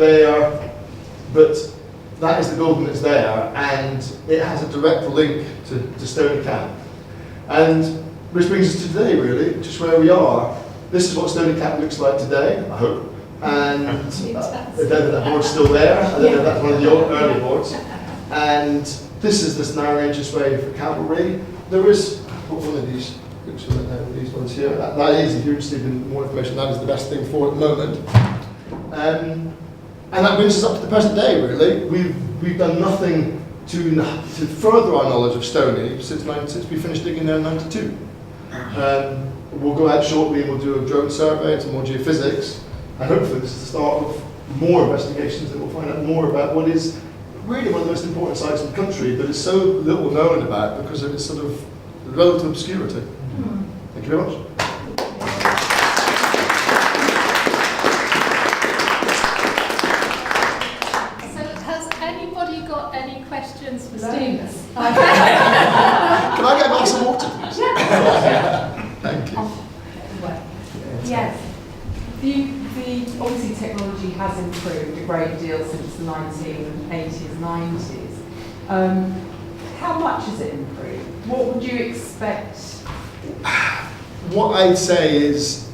that is the building that's there, and it has a direct link to Stonea Camp. And which brings us to today, really, just where we are. This is what Stonea Camp looks like today, I hope. And I don't know if that board's still there. I don't know if that's one of the early boards. And this is this narrow entranceway for cavalry. There is one of these. Looks like these ones here. That is, if you're interested in more information, that is the best thing for at the moment. And that brings us up to the present day, really. We've done nothing to further our knowledge of Stoney since we finished digging there in '92. We'll go out shortly and we'll do a drone survey and some more geophysics, and hopefully this is the start of more investigations that will find out more about what is really one of the most important sites in the country, but is so little known about because of its sort of relative obscurity. Thank you very much. Questions for students? Can I get a glass of water, please? Thank you. Yes. The obviously technology has improved a great deal since the 1980s, 90s. How much has it improved? What would you expect? What I'd say is,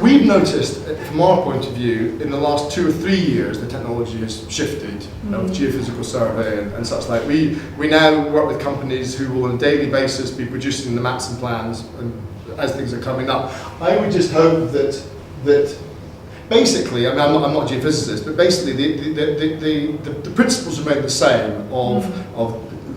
we've noticed, from our point of view, in the last 2 or 3 years, the technology has shifted of geophysical survey and such like. We now work with companies who will on a daily basis be producing the maps and plans and as things are coming up. I would just hope that basically, I mean, I'm not a geophysicist, but basically the principles remain the same of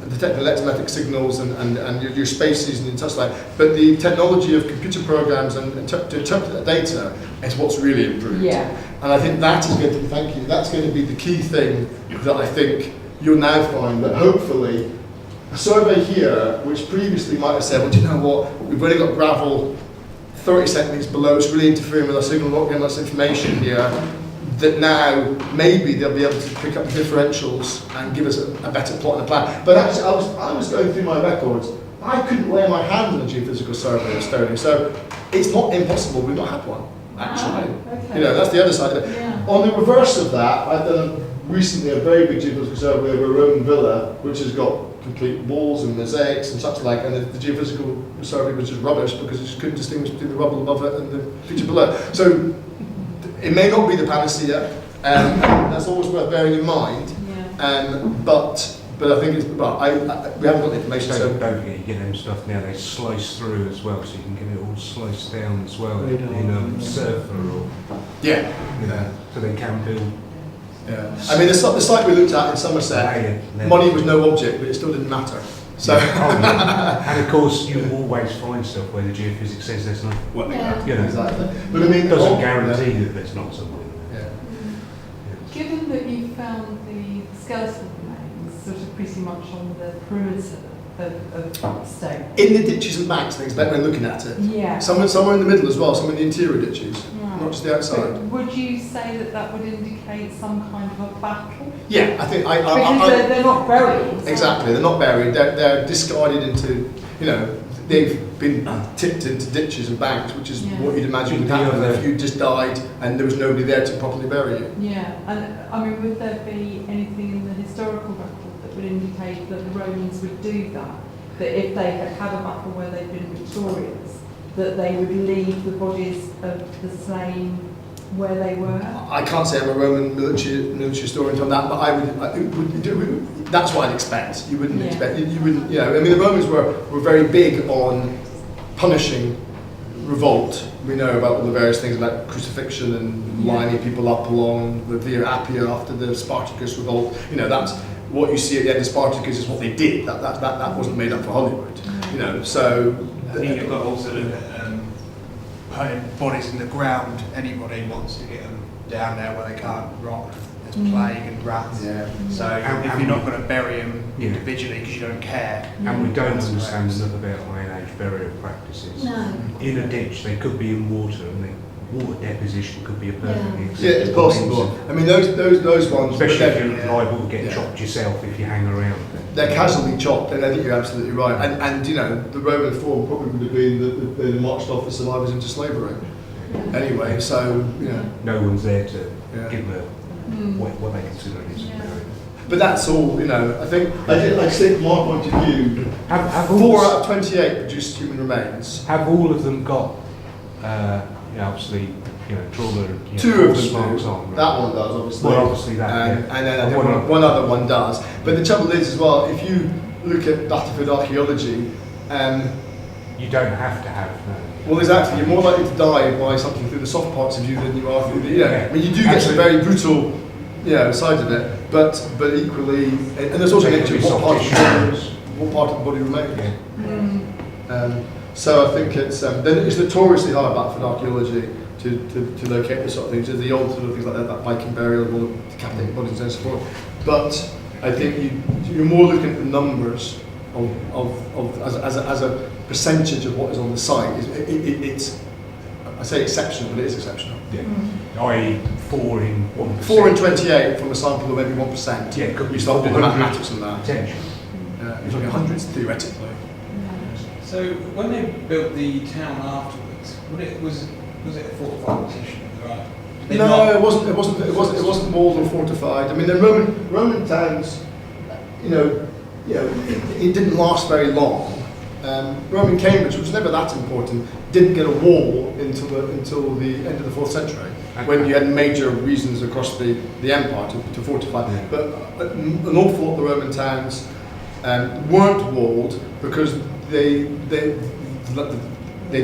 detecting electromagnetic signals and your spaces and such like, but the technology of computer programs and to interpret that data is what's really improved. Yeah. And I think that is going to be, thank you, that's going to be the key thing that I think you'll now find, that hopefully a survey here, which previously might have said, well, do you know what, we've only got gravel 30 centimetres below, it's really interfering with our signal, not getting us information here, that now maybe they'll be able to pick up the differentials and give us a better plot and a plan. But actually, I was going through my records, I couldn't lay my hand on a geophysical survey of Stoney, so it's not impossible we've not had one, actually. Okay. You know, that's the other side of it. Yeah. On the reverse of that, I've done recently a very big geophysical survey of a Roman villa, which has got complete walls and mosaics and such like, and the geophysical survey was just rubbish because it just couldn't distinguish between the rubble above it and the feature below. So it may not be the panacea, and that's always worth bearing in mind. Yeah. But I think it's, well, we haven't got the information. So Don't forget, you get them stuff now, they slice through as well, so you can get it all sliced down as well in Surfer or, yeah, you know, so they can build. Yeah. I mean, the site we looked at in Somerset, money was no object, but it still didn't matter. So, and of course, you always find stuff where the geophysics says there's not. Well, you know, exactly. But I mean, it doesn't guarantee that there's not something. Yeah. Given that you found the skeletal remains sort of pretty much on the perimeter of Stoke. In the ditches and banks, things better when looking at it. Yeah. Somewhere in the middle as well, somewhere in the interior ditches, Right. not just the outside. But would you say that that would indicate some kind of a battle? Yeah, I think Because they're not buried. exactly, they're not buried, they're discarded into, you know, they've been tipped into ditches and banks, which is what you'd imagine would happen if you just died and there was nobody there to properly bury you. Yeah, and I mean, would there be anything in the historical record that would indicate that the Romans would do that? That if they had had a battle where they'd been victorious, that they would leave the bodies of the slain where they were? I can't say I'm a Roman military historian on that, but that's what I'd expect. You wouldn't expect, you wouldn't, you know, I mean, the Romans were very big on punishing revolt. We know about all the various things like crucifixion and lining people up along the Via Appia after the Spartacus revolt. You know, that's what you see at the end of Spartacus is what they did. That wasn't made up for Hollywood. You know, so I think you've got to also look at putting bodies in the ground. Anybody wants to get them down there where they can't rot there's plague and rats. Yeah. So if you're not going to bury them individually because you don't care. And we don't understand enough about Iron Age burial practices. No. In a ditch, they could be in water, and the water deposition could be a perfectly Yeah, it's acceptable possible. means. I mean, those ones, Especially but if they're, you're liable to get Yeah. chopped yourself if you hang around. they're casually chopped, and I think you're absolutely right. And you know, the Roman form probably would have been that they marched off the survivors into slavery. Anyway, so, you know. No one's there to Yeah. give them what they consider a decent burial. But that's all, you know, I think from my point of view, Have 4 out of 28 produced human remains. Have all of them got, obviously, trauma, 2 of them marks do. on? That one does, obviously. Well, obviously that, And then I And think one other one does. But the trouble is as well, if you look at Oxford Archaeology, You don't have to have. well, exactly, you're more likely to die by something through the soft parts of you than you are through the, Yeah. I mean, you do get some very brutal, side of it, but equally, and there's also an issue of what part of the body remains. Yeah. So I think it's notoriously hard about for archaeology to locate this sort of things, the old sort of things like that Viking burial, all the decapitated bodies and so forth. But I think you're more looking at the numbers as a percentage of what is on the site. It's I say exceptional, but it is exceptional. Yeah. I.e. 4 in 1%. 4 in 28 from a sample of maybe 1%. Yeah, it could be You start doing the 100 mathematics on that. Potential. You're talking hundreds theoretically. So when they built the town afterwards, was it a fortified position? Right. Did they No, not- it wasn't walled or fortified. I mean, the Roman towns, it didn't last very long. Roman Cambridge, which was never that important, didn't get a wall until the end of the 4th century, when you had major reasons across the empire to fortify. Yeah. But an awful lot of the Roman towns weren't walled because they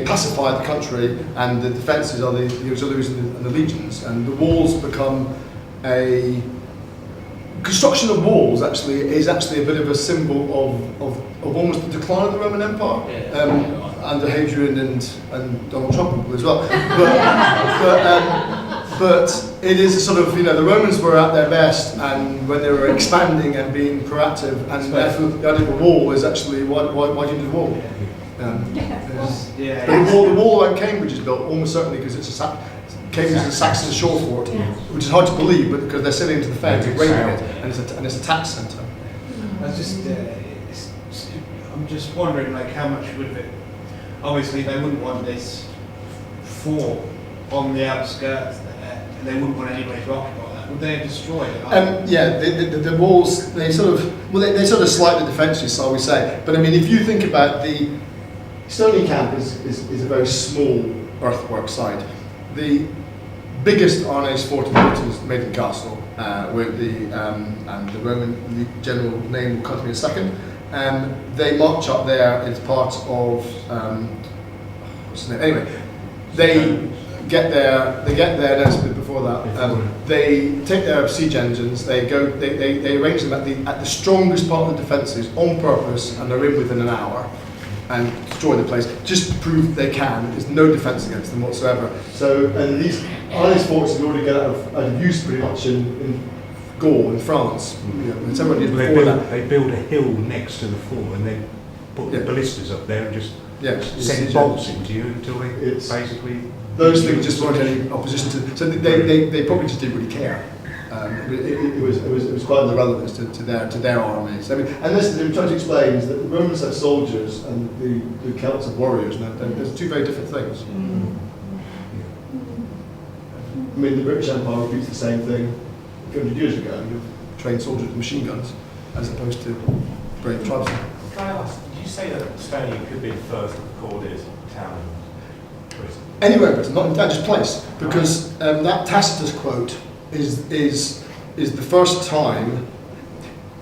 pacified the country, and the defences are the auxiliaries and the legions, and the walls become a construction of walls. Is actually a bit of a symbol of almost the decline of the Roman Empire under Hadrian and Donald Trump as well. But it is a sort of, the Romans were at their best, and when they were expanding and being proactive, and therefore the idea of a wall is actually why do you need a wall? Yeah. But the wall around Cambridge is built almost certainly because Cambridge is a Saxon shore fort, which is hard to believe, but because they're sailing into the Fens and raiding it, and it's a tax centre. I was just, I'm just wondering, how much would it? Obviously, they wouldn't want this fort on the outskirts there, and they wouldn't want anybody to occupy that. Would they have destroyed it? The walls, they sort of slightly defensive, so we say. But I mean, if you think about the Stonea Camp is a very small earthwork site. The biggest Arnese fort in Britain is Maiden Castle, where and the Roman general name will come to me in a second. They march up there as part of what's the name? Anyway, they get there. No, it's a bit before that. They take their siege engines. They arrange them at the strongest part of the defences on purpose, and they're in within an hour, and destroy the place, just to prove they can. There's no defence against them whatsoever. So, and these Arnese forts have already got out of use pretty much in Gaul, in France. Several years before that. They build a hill next to the fort, and they put the ballistas up there and just send it's- bolts into you until they It's- basically... Those things just weren't any opposition to. So they probably just didn't really care. It was quite an irrelevance to their armies. I mean, and this I'm trying to explain is that the Romans had soldiers and the Celts had warriors, and there's two very different things. I mean, the British Empire repeats the same thing 200 years ago. You trained soldiers with machine guns as opposed to brave tribesmen. Can I ask, did you say that Stonea could be the first recorded town in Britain? Anywhere in Britain, not in just place, because that Tacitus quote is the first time.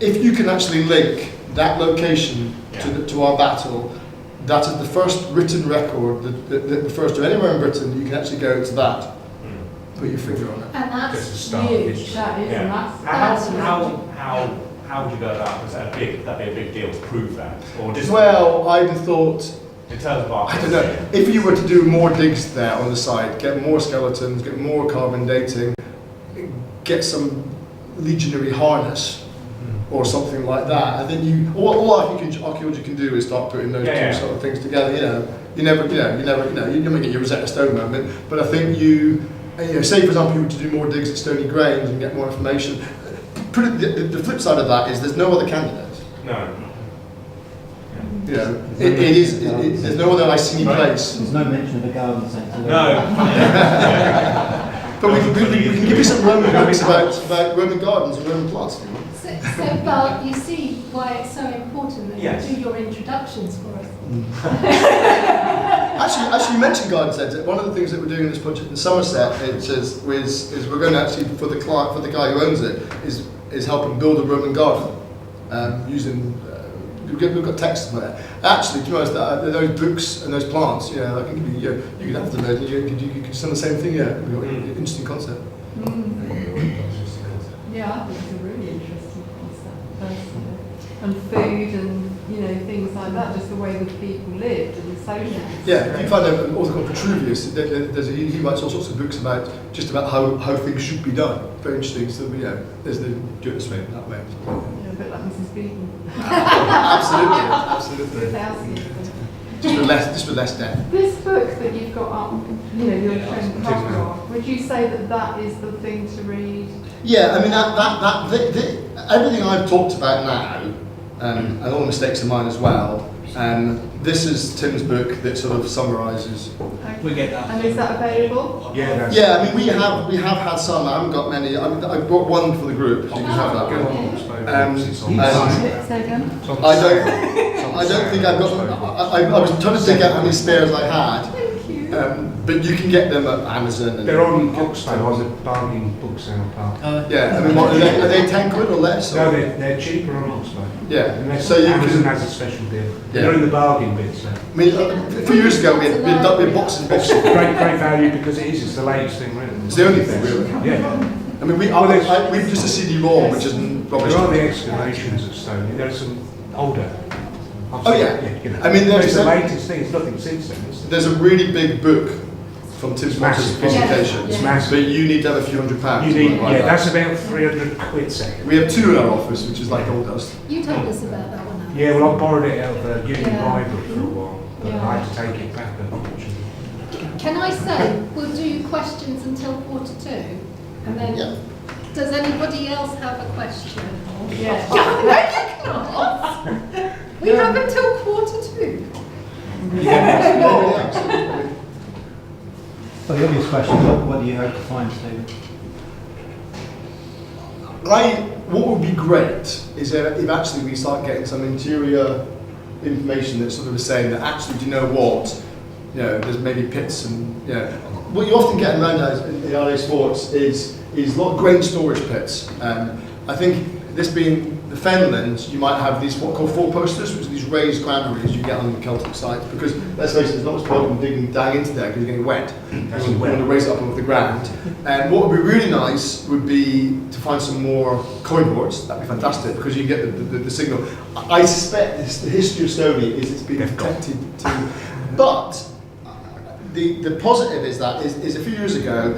If you can actually link that location to our battle, that is the first written record that refers to anywhere in Britain. You can actually go to that, put your finger on it. And Just that's the start. huge. That is, and that's How would you go about? Was that that'd be a big deal to prove that, or just Well, I'd have thought, in terms of I don't know, if you were to do more digs there on the site, get more skeletons, get more carbon dating, get some legionary harness or something like that. I think all archaeology can do is start putting those two sort of things together. You never might get your Rosetta Stone moment, but I think say for example you were to do more digs at Stony Grange and get more information. The flip side of that is there's no other candidate. No. There's no other Iceni place. There's no mention of a garden centre. No. But we can give you some Roman books about Roman gardens and Roman plants. So Bart, you see why it's so important that Yes. you do your introductions for us. Actually, you mentioned garden centre. One of the things that we're doing in this project in Somerset is we're going to actually for the guy who owns it is helping build a Roman garden using. We've got text on it. Actually, to be honest, those books and those plants, I can give you could have them there. You could send the same thing. Interesting concept. Yeah, I think it's a really interesting concept, personally. And food and, things like that, just the way that people lived and social. Yeah, if you find an author called Petruvius, he writes all sorts of books about how things should be done. Very interesting. So, there's the do it this way, that way. Yeah, a bit like Mrs. Beaton. Absolutely. 2000. Just with less depth. This book that you've got up, your friend cover, would you say that is the thing to read? Yeah, I mean everything I've talked about now, and all the mistakes of mine as well. This is Tim's book that sort of summarises. We get that. And is that available? Yeah, I mean we have had some. I haven't got many. I brought one for the group. So you can have that. Say again? I don't think I've got. I was trying to dig out how many spares I had. But you can get them at Amazon. They're on Oxford, on the bargain book sale part. I mean, what, are they 10 quid or less? No, they're cheaper on Oxford. Yeah. So Amazon has a special deal. Yeah. They're in the bargain bit, so. I mean, a few years ago we had boxes and boxes. Great value because it's the latest thing, really. It's the only thing, really. Yeah. I mean, we've just a CD-ROM, which isn't rubbish. There are the excavations of Stonea. There are some older. I mean, there's the latest thing. It's nothing since then. There's a really big book from Tim Potter's presentation. It's massive. But you need to have a few £100. You need, that's about 300 quid second. We have 2 in our office, which is like gold dust. You told us about that one. Yeah, well, I borrowed it out of the Union Library for a while, but Yeah. I had to take it back, unfortunately. Can I say we'll do questions until 1:45, and then does anybody else have a question? Yeah. We have until 1:45. Well, the obvious question, what do you hope to find, Stephen? What would be great is if actually we start getting some interior information that sort of is saying that actually, do you know what? There's maybe pits and, what you often get around in the RA Sports is a lot of grain storage pits. I think this being the Fenlands, you might have these what are called four posters, which are these raised granaries you get on the Celtic sites, because let's face it, there's not much point in digging down into there because you're getting wet. You want to raise it up above the ground. And what would be really nice would be to find some more coin hoards. That'd be fantastic because you get the signal. I suspect the history of Stoney is it's been protected too. But the positive is that is a few years ago,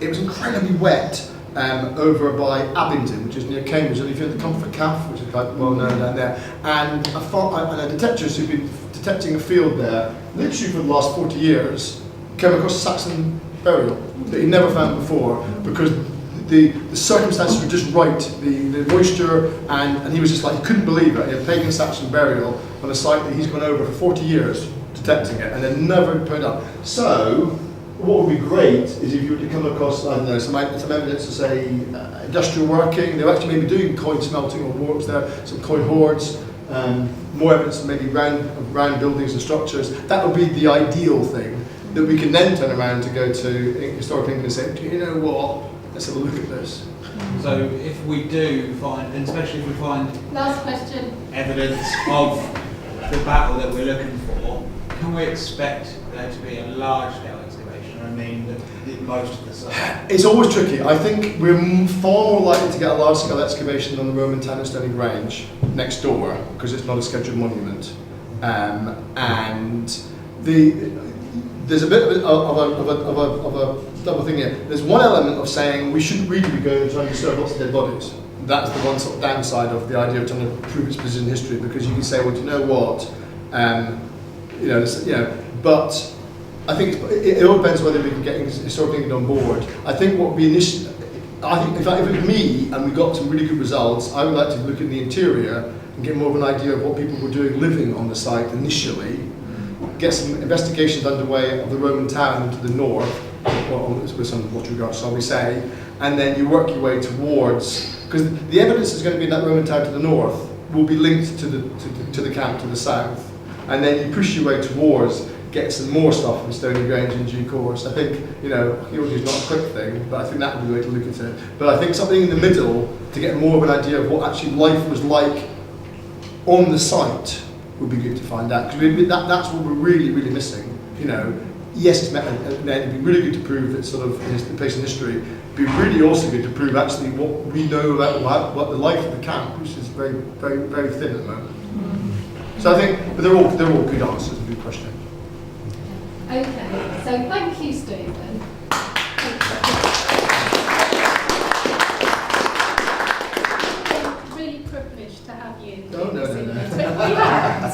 it was incredibly wet. Over by Abingdon, which is near Cambridge, and if you're at the Comfort Calf, which is quite well known down there, and detectives who've been detecting a field there, literally for the last 40 years, came across a Saxon burial that he'd never found before, because the circumstances were just right, the moisture, and he was just like, he couldn't believe it. He had a pagan Saxon burial on a site that he's gone over for 40 years detecting it, and they'd never put it up. So, what would be great is if you were to come across, I don't know, some evidence to say industrial working. They were actually maybe doing coin smelting or warps there, some coin hoards, more evidence of maybe round buildings and structures. That would be the ideal thing that we can then turn around to go to Historic England and say, do you know what? Let's have a look at this. So if we do find, and especially if we find Last question. evidence of the battle that we're looking for, can we expect there to be a large-scale excavation? I mean, most of the site. It's always tricky. I think we're far more likely to get a large-scale excavation on the Roman town of Stony Grange next door because it's not a scheduled monument, and there's a bit of a double thing here. There's one element of saying we shouldn't really be going and trying to disturb lots of dead bodies. That's the one sort of downside of the idea of trying to prove its position in history, because you can say, well, do you know what, but I think it all depends whether we can get historical England on board. I think what we initially, I think if it was me and we got some really good results, I would like to look at the interior and get more of an idea of what people were doing living on the site initially, get some investigations underway of the Roman town to the north, with some Watchregards, shall we say, and then you work your way towards, because the evidence is going to be in that Roman town to the north will be linked to the camp to the south, and then you push your way towards get some more stuff from Stonea Grange in due course. I think, archaeology is not a quick thing, but I think that would be the way to look at it. But I think something in the middle to get more of an idea of what actually life was like on the site would be good to find out, because that's what we're really, really missing. Yes, it's meant, and it'd be really good to prove it's sort of the place in history. It'd be really also good to prove actually what we know about what the life of the camp, which is very, very, very thin at the moment. So I think, but they're all good answers to your question. Okay, so thank you, Stephen. I'm really privileged to have you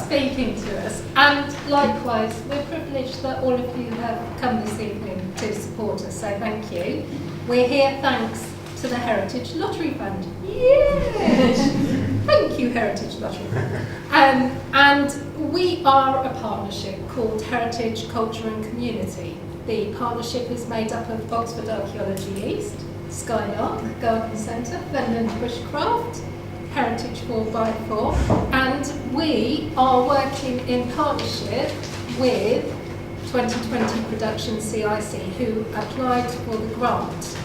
speaking to us. And likewise, we're privileged that all of you have come this evening to support us, so thank you. We're here thanks to the Heritage Lottery Fund. Yes! Thank you, Heritage Lottery Fund. And we are a partnership called Heritage, Culture and Community. The partnership is made up of Oxford Archaeology East, Skylark Garden Centre, Fenland Bushcraft, Heritage 4x4, and we are working in partnership with 2020 Production CIC, who applied for the grant.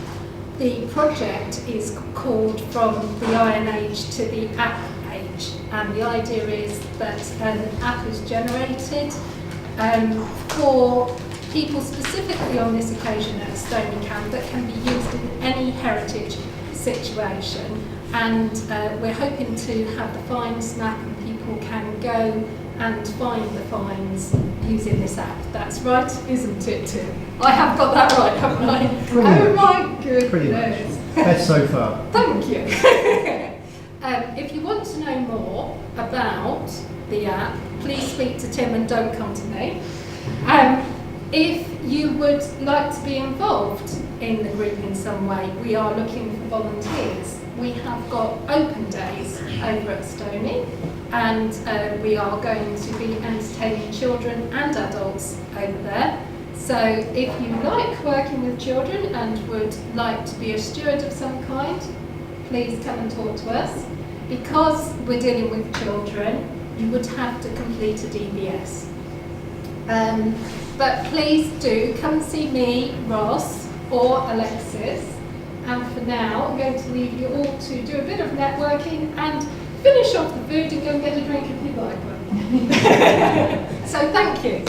The project is called From the Iron Age to the App Age, and the idea is that an app is generated for people specifically on this occasion at Stonea Camp that can be used in any heritage situation. And we're hoping to have the finds map, and people can go and find the finds using this app. That's right, isn't it, Tim? I have got that right, haven't I? Oh my goodness. Pretty much. Best so far. Thank you. If you want to know more about the app, please speak to Tim and don't come to me. If you would like to be involved in the group in some way, we are looking for volunteers. We have got open days over at Stonea, and we are going to be entertaining children and adults over there. So if you like working with children and would like to be a steward of some kind, please come and talk to us. Because we're dealing with children, you would have to complete a DBS. But please do come see me, Ross, or Alexis. And for now, I'm going to leave you all to do a bit of networking and finish off the food and go and get a drink if you like one. So thank you.